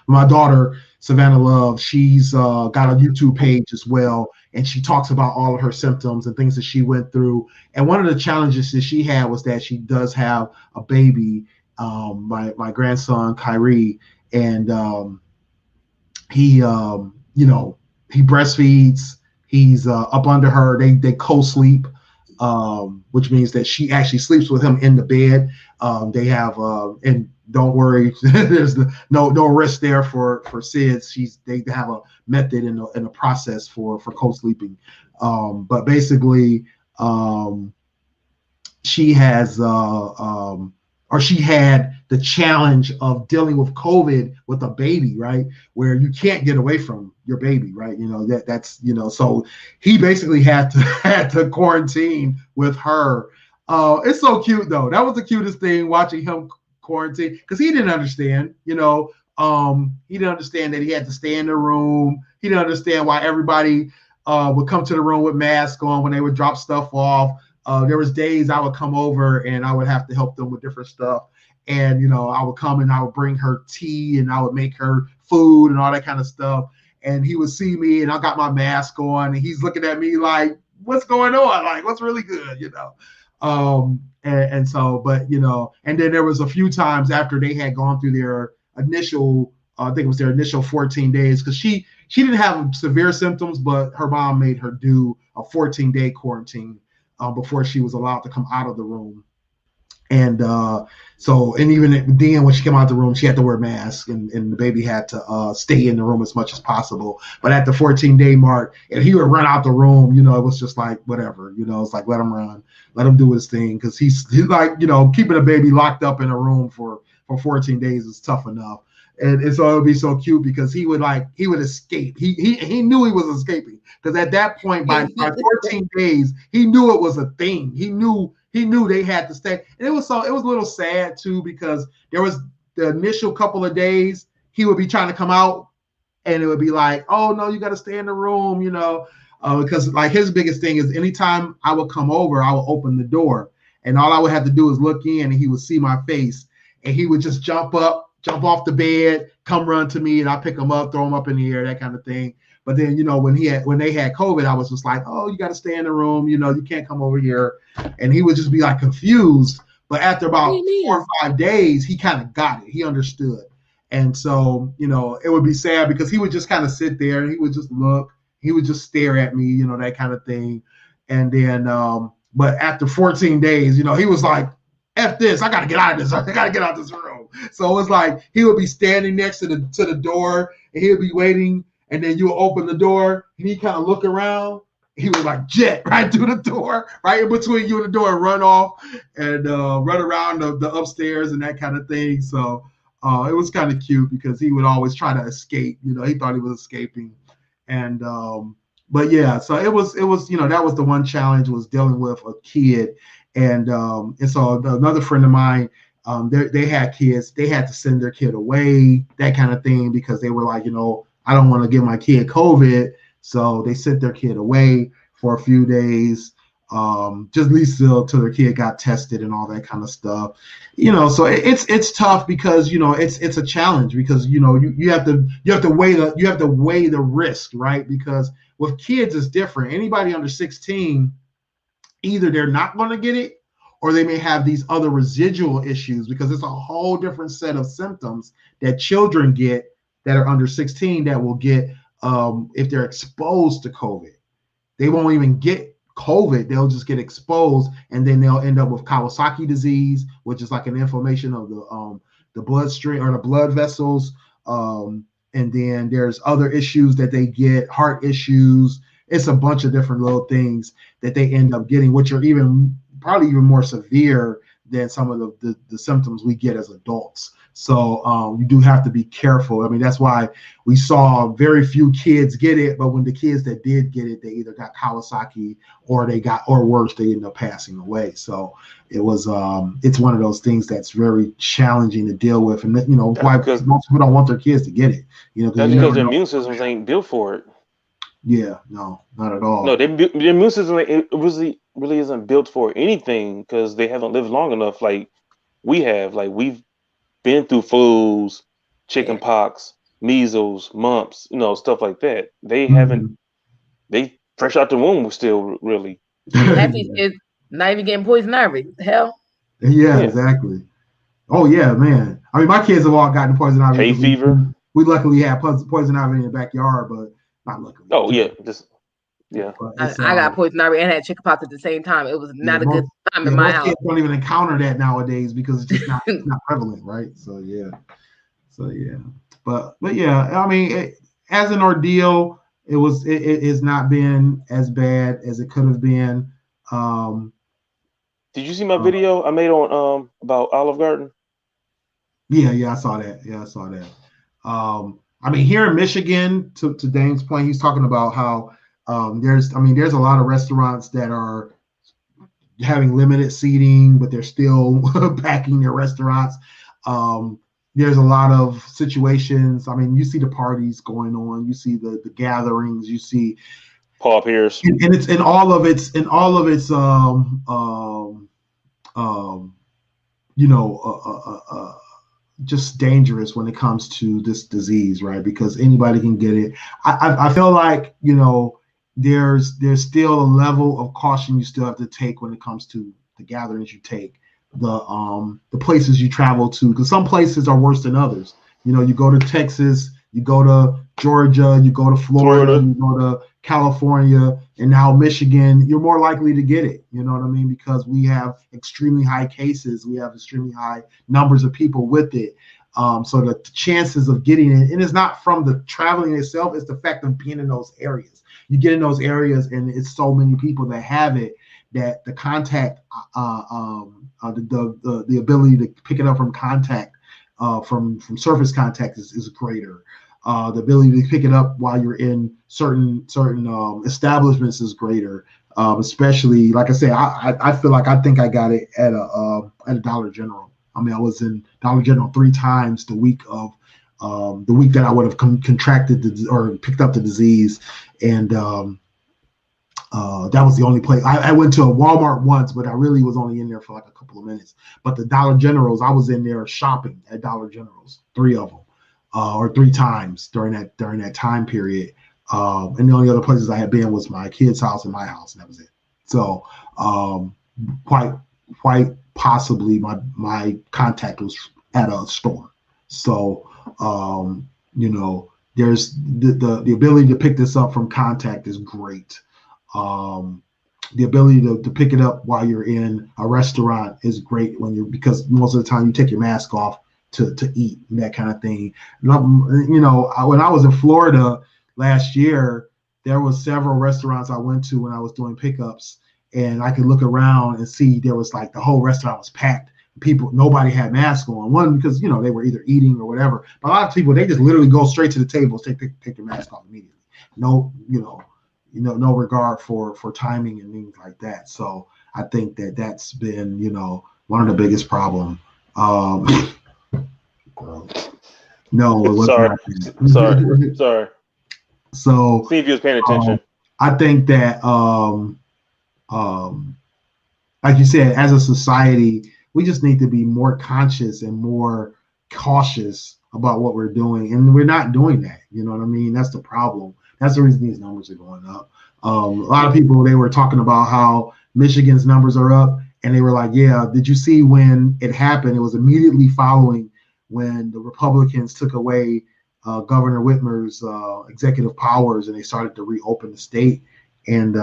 My daughter, Savannah Love, she's got a YouTube page as well, and she talks about all of her symptoms and things that she went through. And one of the challenges that she had was that she does have a baby, my grandson Kyrie, and he breastfeeds. He's up under her. They co-sleep, which means that she actually sleeps with him in the bed. They have and don't worry, there's no risk there for SIDS. They have a method and a process for co-sleeping. But basically, she has she had the challenge of dealing with COVID with a baby, right? Where you can't get away from your baby, right? So he basically had to quarantine with her. It's so cute though. That was the cutest thing, watching him quarantine, because he didn't understand, he didn't understand that he had to stay in the room. He didn't understand why everybody would come to the room with masks on when they would drop stuff off. There was days I would come over and I would have to help them with different stuff. And, I would come and I would bring her tea and I would make her food and all that kind of stuff. And he would see me and I got my mask on and he's looking at me like, what's going on? Like, what's really good, and then there was a few times after they had gone through their initial, I think it was their initial 14 days, because she didn't have severe symptoms, but her mom made her do a 14-day quarantine before she was allowed to come out of the room. And even then, when she came out of the room, she had to wear a mask, and the baby had to stay in the room as much as possible. But at the 14-day mark, if he would run out the room, it was just like, whatever, it's like, let him run, let him do his thing. Because he's like, keeping a baby locked up in a room for 14 days is tough enough. And so it would be so cute because he would escape. He knew he was escaping, because at that point, by 14 days, he knew it was a thing. He knew they had to stay. And it was a little sad too, because there was the initial couple of days he would be trying to come out and it would be like, oh no, you got to stay in the room, because like his biggest thing is anytime I would come over, I would open the door and all I would have to do is look in and he would see my face and he would just jump off the bed, come run to me, and I pick him up, throw him up in the air, that kind of thing. But then, when they had COVID, I was just like, oh, you got to stay in the room, you can't come over here. And he would just be like confused. But after about 4 or 5 days, he kind of got it. He understood. And so, it would be sad because he would just kind of sit there and he would just look, he would just stare at me, that kind of thing. And then, but after 14 days, he was like, F this, I got to get out of this. I got to get out of this room. So it was like he would be standing next to the door and he would be waiting. And then you would open the door and he kind of look around. He would like jet right through the door, right in between you and the door, and run off and run around the upstairs and that kind of thing. So it was kind of cute because he would always try to escape. He thought he was escaping. And but yeah, so it was that was the one challenge, was dealing with a kid. And so another friend of mine, they had kids. They had to send their kid away, that kind of thing, because they were like, I don't want to give my kid COVID. So they sent their kid away for a few days. just at least till their kid got tested and all that kind of stuff. So it's tough because it's a challenge because you have to weigh the risk, right? Because with kids it's different. Anybody under 16, either they're not going to get it or they may have these other residual issues because it's a whole different set of symptoms that children get that are under 16 that will get if they're exposed to COVID. They won't even get COVID, they'll just get exposed, and then they'll end up with Kawasaki disease, which is like an inflammation of the bloodstream or the blood vessels. And then there's other issues that they get, heart issues. It's a bunch of different little things that they end up getting, which are probably even more severe than some of the symptoms we get as adults. So you do have to be careful. I mean, that's why we saw very few kids get it, but when the kids that did get it, they either got Kawasaki or worse, they ended up passing away. So it was it's one of those things that's very challenging to deal with, and why most people don't want their kids to get it. That's because their immune systems ain't built for it. Yeah, no, not at all. No, their immune system really isn't built for anything because they haven't lived long enough like we have. Like we've been through flus, chicken pox, measles, mumps, stuff like that. They haven't. They fresh out the womb still really. Half these kids not even getting poison ivy. What the hell? Yeah, exactly. Oh yeah, man. I mean, my kids have all gotten poison ivy. Hay fever. We luckily had poison ivy in the backyard, but not luckily. Oh yeah, I got poison ivy and had chickenpox at the same time. It was not a good time in my house. Kids don't even encounter that nowadays because it's just not prevalent, right? So yeah. But yeah, I mean, as an ordeal, it has not been as bad as it could have been. Did you see my video I made on about Olive Garden? Yeah, I saw that. I mean, here in Michigan, to Dane's point, he's talking about how there's a lot of restaurants that are having limited seating, but they're still packing their restaurants. There's a lot of situations. I mean, you see the parties going on, you see the gatherings, you see Paul Pierce, and it's in all of its just dangerous when it comes to this disease, right? Because anybody can get it. I feel like there's still a level of caution you still have to take when it comes to the gatherings you take, the places you travel to, because some places are worse than others. You go to Texas, you go to Georgia, you go to Florida, you go to California, and now Michigan, you're more likely to get it. You know what I mean? Because we have extremely high cases, we have extremely high numbers of people with it. So the chances of getting it, and it's not from the traveling itself, it's the fact of being in those areas. You get in those areas, and it's so many people that have it that the contact, the ability to pick it up from contact, from surface contact is greater. The ability to pick it up while you're in certain establishments is greater. Especially, like I say, I feel like I think I got it at a Dollar General. I mean, I was in Dollar General 3 times the week that I would have contracted or picked up the disease, and that was the only place. I went to a Walmart once, but I really was only in there for like a couple of minutes. But the Dollar Generals, I was in there shopping at Dollar Generals, 3 of them. Or 3 times during that time period, and the only other places I had been was my kid's house and my house, and that was it. So quite possibly my contact was at a store. So there's the ability to pick this up from contact is great. The ability to pick it up while you're in a restaurant is great because most of the time you take your mask off to eat and that kind of thing. When I was in Florida last year, there was several restaurants I went to when I was doing pickups, and I could look around and see there was like the whole restaurant was packed. Nobody had masks on. One, because they were either eating or whatever. But a lot of people, they just literally go straight to the tables, take their mask off immediately. No regard for timing and things like that. So I think that's been one of the biggest problems. No, it wasn't. Sorry. So see if you was paying attention. I think that like you said, as a society, we just need to be more conscious and more cautious about what we're doing, and we're not doing that. You know what I mean? That's the problem. That's the reason these numbers are going up. A lot of people, they were talking about how Michigan's numbers are up, and they were like, yeah, did you see when it happened? It was immediately following when the Republicans took away Governor Whitmer's executive powers, and they started to reopen the state. And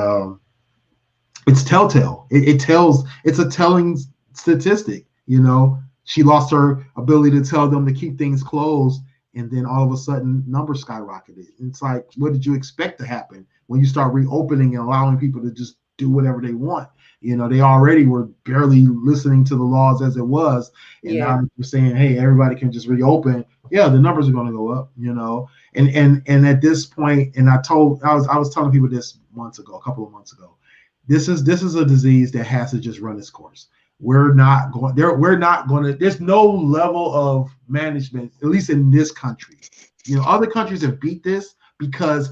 it's telltale. It's a telling statistic. You know, she lost her ability to tell them to keep things closed, and then all of a sudden numbers skyrocketed. It's like, what did you expect to happen when you start reopening and allowing people to just do whatever they want? You know, they already were barely listening to the laws as it was, and now they're saying, hey, everybody can just reopen. Yeah, the numbers are going to go up. You know, and at this point, and I was telling people this a couple of months ago. This is a disease that has to just run its course. We're not going there. We're not going to. There's no level of management, at least in this country. You know, other countries have beat this because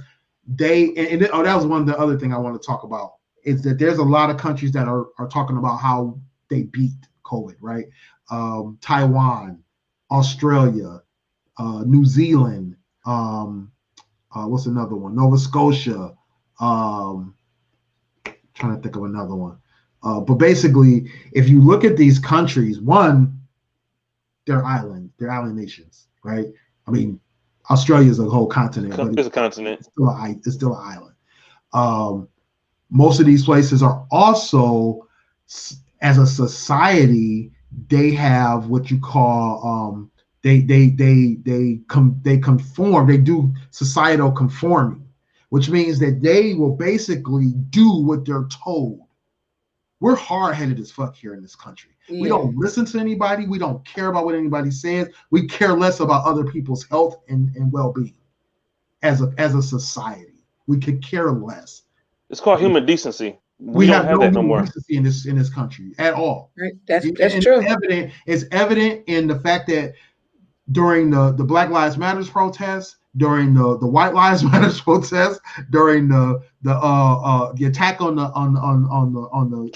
that was one of the other thing I want to talk about is that there's a lot of countries that are talking about how they beat COVID, right? Taiwan, Australia, New Zealand. What's another one? Nova Scotia. Trying to think of another one. But basically, if you look at these countries, one, they're island nations, right? I mean, Australia is a whole continent. It's a continent. It's still an island. Most of these places are also, as a society, they have what you call they conform. They do societal conforming, which means that they will basically do what they're told. We're hard-headed as fuck here in this country. Yeah. We don't listen to anybody. We don't care about what anybody says. We care less about other people's health and well-being. As a society, we could care less. It's called human decency. We don't have that no more decency in this country at all. Right. That's true. It's evident in the fact that during the Black Lives Matter protests, during the White Lives Matter protests, during the attack on the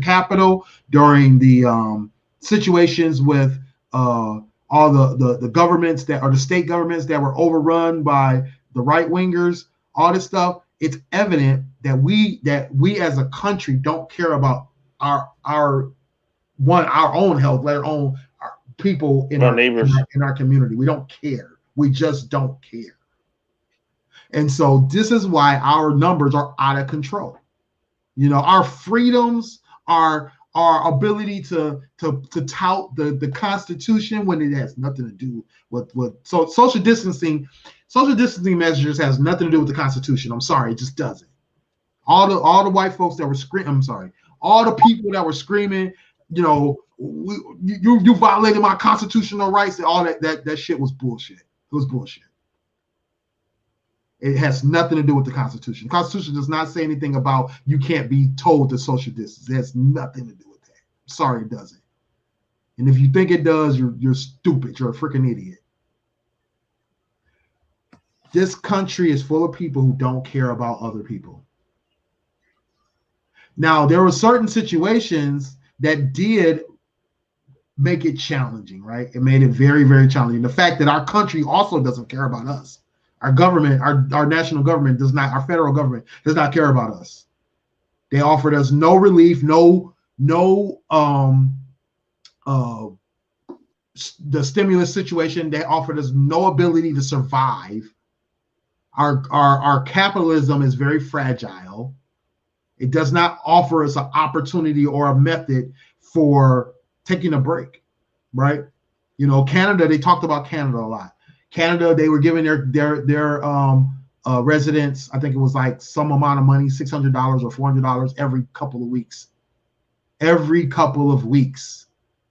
Capitol, during the situations with all the governments that are the state governments that were overrun by the right wingers, all this stuff. It's evident that we as a country don't care about our own health, let alone our people in our neighbors, in our community. We don't care. We just don't care. And so this is why our numbers are out of control. You know, our freedoms, our ability to tout the Constitution when it has nothing to do with so social distancing measures has nothing to do with the Constitution. I'm sorry, it just doesn't. All the white folks that were screaming, I'm sorry, all the people that were screaming, you know, you violated my constitutional rights, and all that shit was bullshit. It was bullshit. It has nothing to do with the Constitution. The Constitution does not say anything about you can't be told to social distance. It has nothing to do with that. Sorry, it doesn't. And if you think it does, you're stupid. You're a freaking idiot. This country is full of people who don't care about other people. Now, there were certain situations that did make it challenging, right? It made it very, very challenging. The fact that our country also doesn't care about us. Our government, our national government does not, our federal government does not care about us. They offered us no relief, the stimulus situation, they offered us no ability to survive. Our capitalism is very fragile. It does not offer us an opportunity or a method for taking a break, right? You know, Canada, they talked about Canada a lot. Canada, they were giving their residents, I think it was like some amount of money, $600 or $400 every couple of weeks. Every couple of weeks.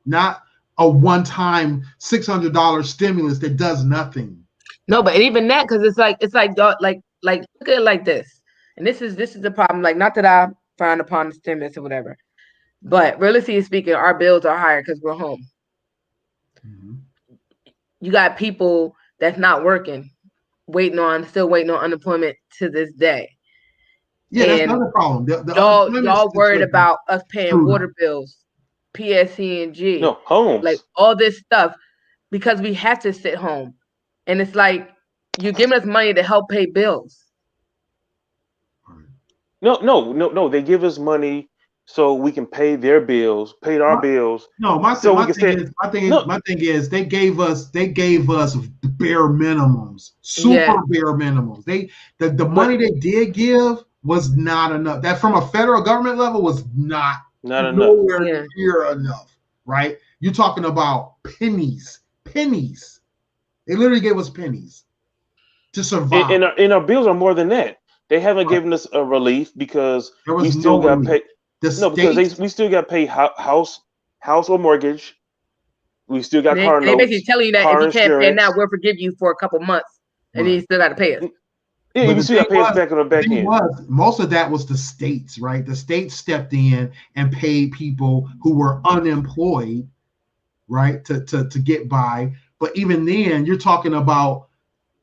Not a one-time $600 stimulus that does nothing. No, but even that, because it's like look at it like this. And this is the problem. Like, not that I frown upon the stimulus or whatever, but realistically speaking, our bills are higher because we're home. Mm-hmm. You got people that's not working, still waiting on unemployment to this day. Yeah, that's And another problem. The y'all worried situation about us paying screwed water up. bills, PSC&G, No, homes. like all this stuff, because we have to sit home. And it's like, you're giving us money to help pay bills. No. They give us money so we can pay their bills, pay our bills. No, my So we thing, can is, say, no, my thing is they gave us bare minimums, super bare minimums. The money they did give was not enough. That from a federal government level was not enough. nowhere near enough, right? You're talking about pennies. They literally gave us pennies to survive. And our bills are more than that. They haven't given us a relief because we still got paid. Because we still got paid house or mortgage. We still got car notes. They basically telling you that if you can't pay now, insurance. we'll forgive you for a couple months, and then you still got to pay us. Yeah, you still got to pay us back on the back end. Most of that was the states, right? The states stepped in and paid people who were unemployed, right, to get by. But even then, you're talking about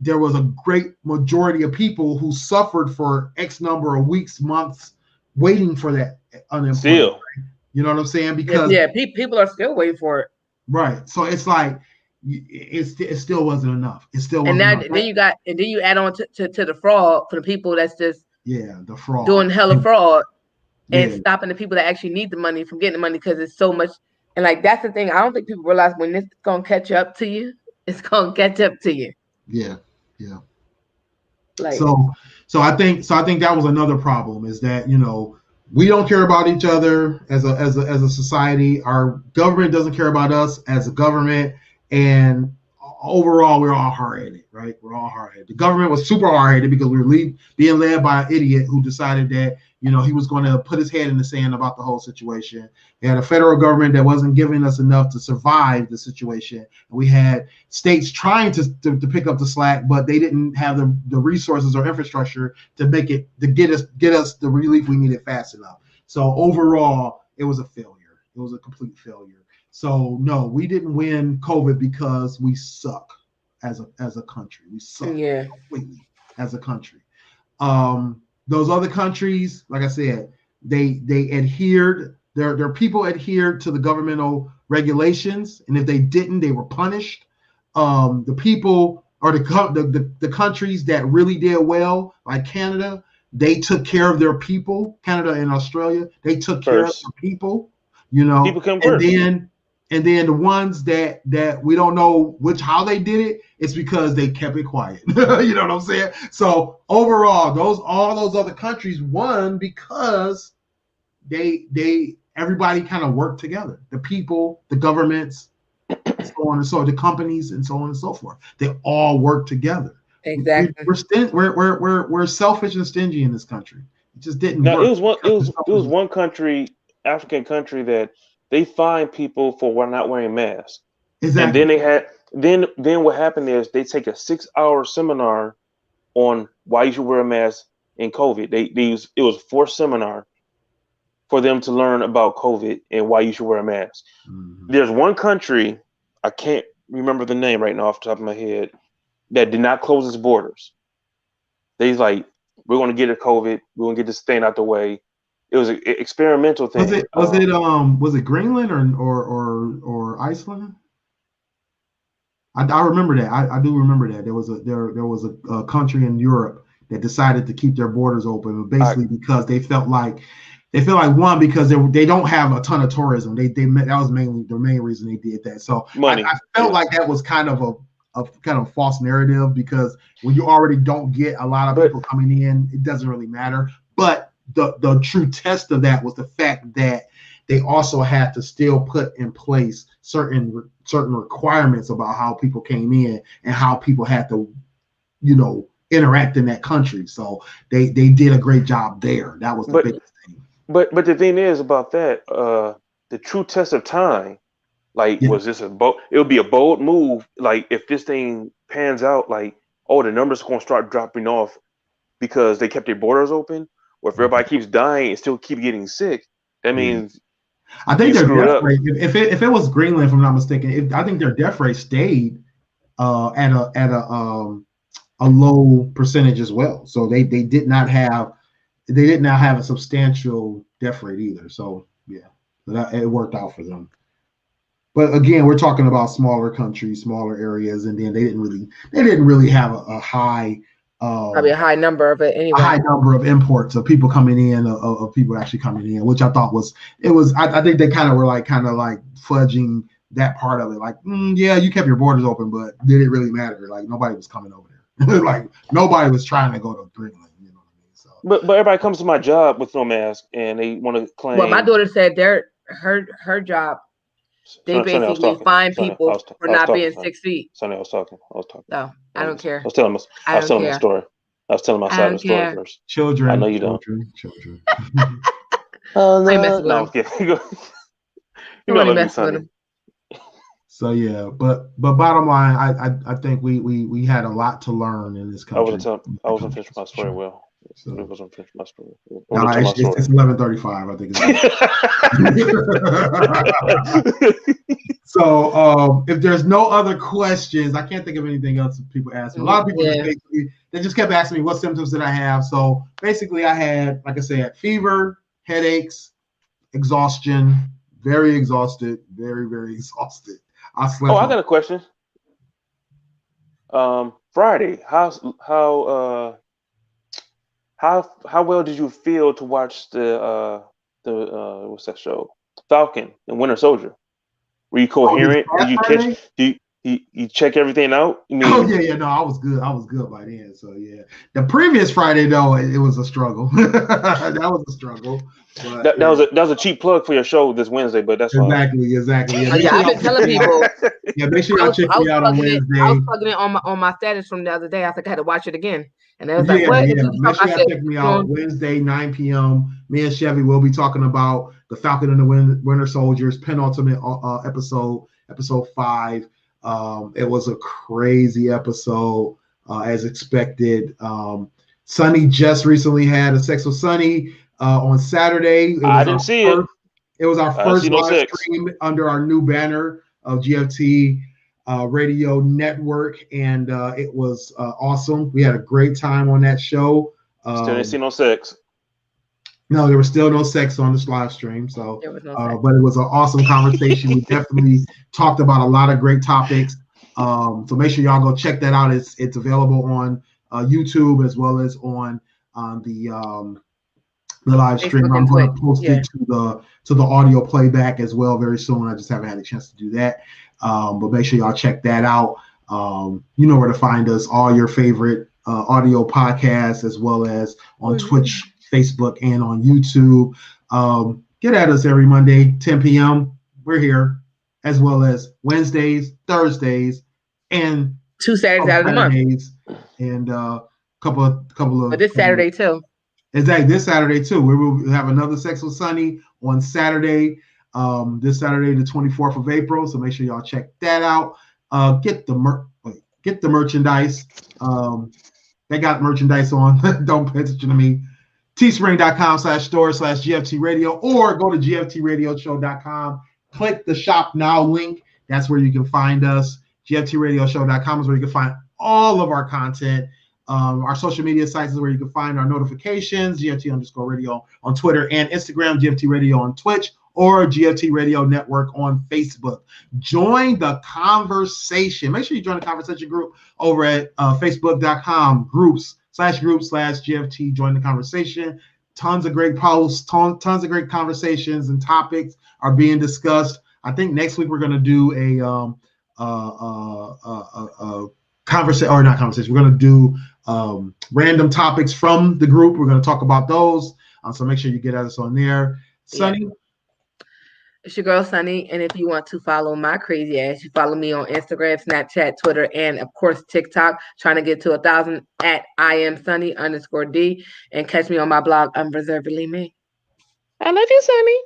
there was a great majority of people who suffered for X number of weeks, months, waiting for that unemployment. Still. Right? You know what I'm saying? Because people are still waiting for it. Right. So it's like it still wasn't enough. It still wasn't enough. Then you add on to the fraud for the people that's just the fraud doing hella fraud and stopping the people that actually need the money from getting the money because it's so much. And like that's the thing. I don't think people realize when this is gonna catch up to you, it's gonna catch up to you. Yeah. Like, so I think that was another problem is that we don't care about each other as a society. Our government doesn't care about us as a government, and overall we're all hard-headed, right? We're all hard-headed. The government was super hard-headed because we were being led by an idiot who decided that he was going to put his head in the sand about the whole situation. We had a federal government that wasn't giving us enough to survive the situation. We had states trying to pick up the slack, but they didn't have the resources or infrastructure to get us the relief we needed fast enough. So overall, it was a failure. It was a complete failure. So no, we didn't win COVID because we suck as a country. We suck completely as a country. Those other countries, like I said, they adhered. Their people adhered to the governmental regulations, and if they didn't, they were punished. The people or the countries that really did well, like Canada, they took care of their people. Canada and Australia, they took care of their people. People come first. And then the ones that we don't know how they did it, it's because they kept it quiet. You know what I'm saying? So overall, all those other countries won because everybody kind of worked together. The people, the governments, so on and so, the companies, and so on and so forth. They all work together. Exactly. We're selfish and stingy in this country. It just didn't work. It was one country, African country, that they fined people for not wearing masks. Exactly. And then what happened is they take a 6-hour seminar on why you should wear a mask in COVID. It was a forced seminar for them to learn about COVID and why you should wear a mask. Mm-hmm. There's one country, I can't remember the name right now off the top of my head, that did not close its borders. They's like, we're going to get it COVID. We're going to get this thing out the way. It was an experimental thing. Was it Greenland or Iceland? I remember that. I do remember that there was a country in Europe that decided to keep their borders open, basically because they felt like one, because they don't have a ton of tourism. That was mainly the main reason they did that. So I felt like that was kind of a kind of false narrative, because when you already don't get a lot of people coming in, it doesn't really matter. But the true test of that was the fact that they also had to still put in place certain requirements about how people came in and how people had to, interact in that country. So they did a great job there. That was the biggest thing. But the thing is about that, the true test of time, was this a bold? It would be a bold move. Like, if this thing pans out, the numbers are going to start dropping off because they kept their borders open. Or if everybody keeps dying and still keep getting sick, that means I think their death rate, if it was Greenland, if I'm not mistaken, I think their death rate stayed at a low percentage as well. So they did not have they did not have a substantial death rate either. So yeah, it worked out for them. But again, we're talking about smaller countries, smaller areas, and then they didn't really have a high, probably a high number of it anyway. A high number of imports of people coming in, of people actually coming in, which I thought was. I think they kind of fudging that part of it. Like, yeah, you kept your borders open, but did it really matter? Like nobody was coming over there. Like nobody was trying to go to Greenland. You know what I mean? So, but everybody comes to my job with no mask, and they want to claim. Well, my daughter said her job. They basically fine people for not being 6 feet. Sonny, I was talking. No, I don't care. I was telling my story. I was telling my side of the story first. Children. I know you don't. Children. Oh, I ain't messing with no, them. You know, messing with them. So yeah, but bottom line, I think we had a lot to learn in this country. I wasn't finished my story well. So, it wasn't finished my story. No, it's 11:35, I think. So if there's no other questions, I can't think of anything else that people ask me. A lot of people they just kept asking me what symptoms did I have. So basically I had, like I said, fever, headaches, exhaustion, very exhausted, very, very exhausted. I slept. Oh, I got a question. Friday, how well did you feel to watch the what's that show? Falcon and Winter Soldier. Were you coherent? Did you check everything out? No, I was good. I was good by then. So yeah, the previous Friday though, it was a struggle. That was a struggle. But, that was a cheap plug for your show this Wednesday, but that's exactly. Yeah, I've been telling people. Yeah, make sure y'all check me out on Wednesday. I was plugging it on my status from the other day. I think I had to watch it again, and they was like, "What?" Yeah. Make sure y'all check me out Wednesday, 9 p.m. Me and Chevy will be talking about the Falcon and the Winter Soldiers penultimate episode 5. It was a crazy episode, as expected. Sonny just recently had a sex with Sonny on Saturday. I didn't see it. It was our first live stream under our new banner of GFT Radio Network, and it was awesome. We had a great time on that show. Still didn't see no sex. No, there was still no sex on this live stream. So, there was no but it was an awesome conversation. We definitely talked about a lot of great topics. So make sure y'all go check that out. It's available on YouTube as well as on the live stream. I'm going to post it to the audio playback as well very soon. I just haven't had a chance to do that. But make sure y'all check that out. You know where to find us. All your favorite audio podcasts as well as on Twitch, Facebook, and on YouTube. Get at us every Monday, 10 p.m. We're here, as well as Wednesdays, Thursdays, and 2 Saturdays out of the month, and couple of. But this Saturday too. Exactly, this Saturday too. We will have another Sex with Sunny on Saturday. This Saturday, the 24th of April. So make sure y'all check that out. Get the merchandise. They got merchandise on. Don't pay attention to me. teespring.com/store/GFT Radio, or go to GFTradioshow.com. Click the shop now link. That's where you can find us. GFTradioshow.com is where you can find all of our content. Our social media sites is where you can find our notifications, GFT_radio on Twitter and Instagram, GFT Radio on Twitch, or GFT Radio Network on Facebook. Join the conversation. Make sure you join the conversation group over at facebook.com groups/GFT. Join the conversation. Tons of great posts, tons of great conversations and topics are being discussed. I think next week we're going to do conversation, or not conversation. We're going to do random topics from the group. We're going to talk about those. So make sure you get at us on there. Sunny? It's your girl, Sunny. And if you want to follow my crazy ass, you follow me on Instagram, Snapchat, Twitter, and of course, TikTok. Trying to get to 1,000 at IamSunny_D. And catch me on my blog, Unreservedly Me. I love you, Sunny.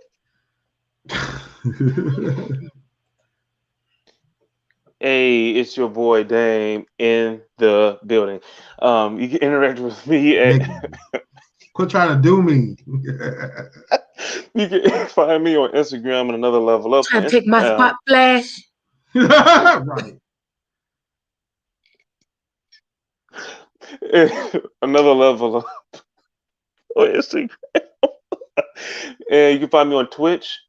Hey, it's your boy Dame in the building. You can interact with me at quit trying to do me. You can find me on Instagram and Another Level Up. Trying to take my spot, Flash. Right. Another Level Up on Instagram. And you can find me on Twitch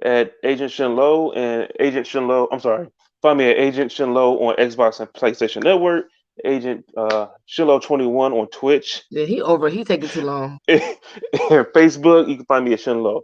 at Agent Shinlow and Agent Shinlow. I'm sorry. Find me at Agent Shinlow on Xbox and PlayStation Network. Agent Shinlow 21 on Twitch. Yeah, he taking too long. And Facebook, you can find me at Shinlow.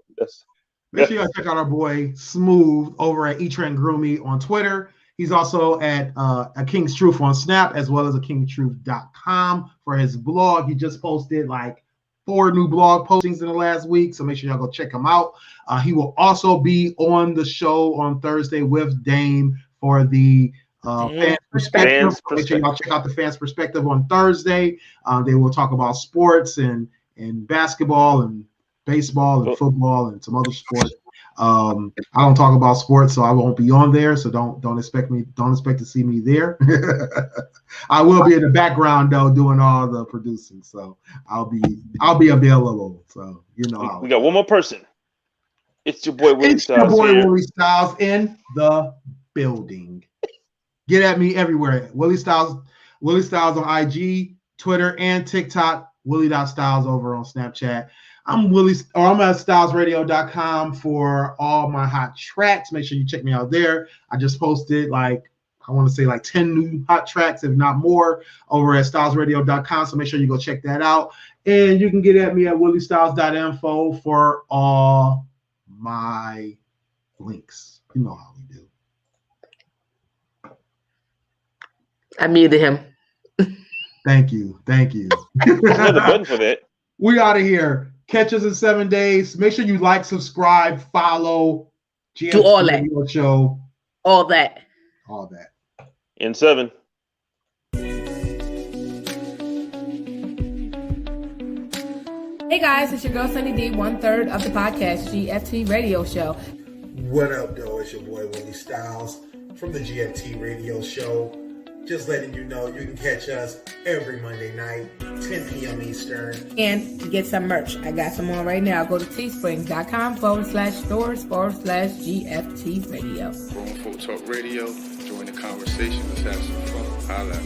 Make sure you guys check out our boy Smooth over at eTrend Groomy on Twitter. He's also at A King's Truth on Snap, as well as akingstruth.com for his blog. He just posted like 4 new blog postings in the last week, so make sure y'all go check him out. He will also be on the show on Thursday with Dame for the Fans Perspective. Make sure y'all check out the Fans Perspective on Thursday. They will talk about sports and basketball and baseball and football and some other sports. I don't talk about sports, so I won't be on there. So don't expect to see me there. I will be in the background though, doing all the producing. So I'll be available. So you know we got one more person. It's your boy Willie Stylez. Willie Stylez in the building. Get at me everywhere. Willie Stylez on IG, Twitter, and TikTok. Willie.Stylez over on Snapchat. I'm at stylesradio.com for all my hot tracks. Make sure you check me out there. I just posted I want to say 10 new hot tracks, if not more, over at stylesradio.com. So make sure you go check that out. And you can get at me at williestyles.info for all my links. You know how we do. I muted him. Thank you. Another button for that. We out of here. Catch us in 7 days. Make sure you like, subscribe, follow. Do all that. Show. All that. In 7. Hey guys, it's your girl Sunny D, 1/3 of the podcast GFT Radio Show. What up, though? It's your boy Willie Stylez from the GFT Radio Show. Just letting you know you can catch us every Monday night, 10 p.m. Eastern. And to get some merch, I got some on right now. Go to teesprings.com/stores/GFT Radio. Grown Folk Talk Radio. Join the conversation. Let's have some fun. Holla.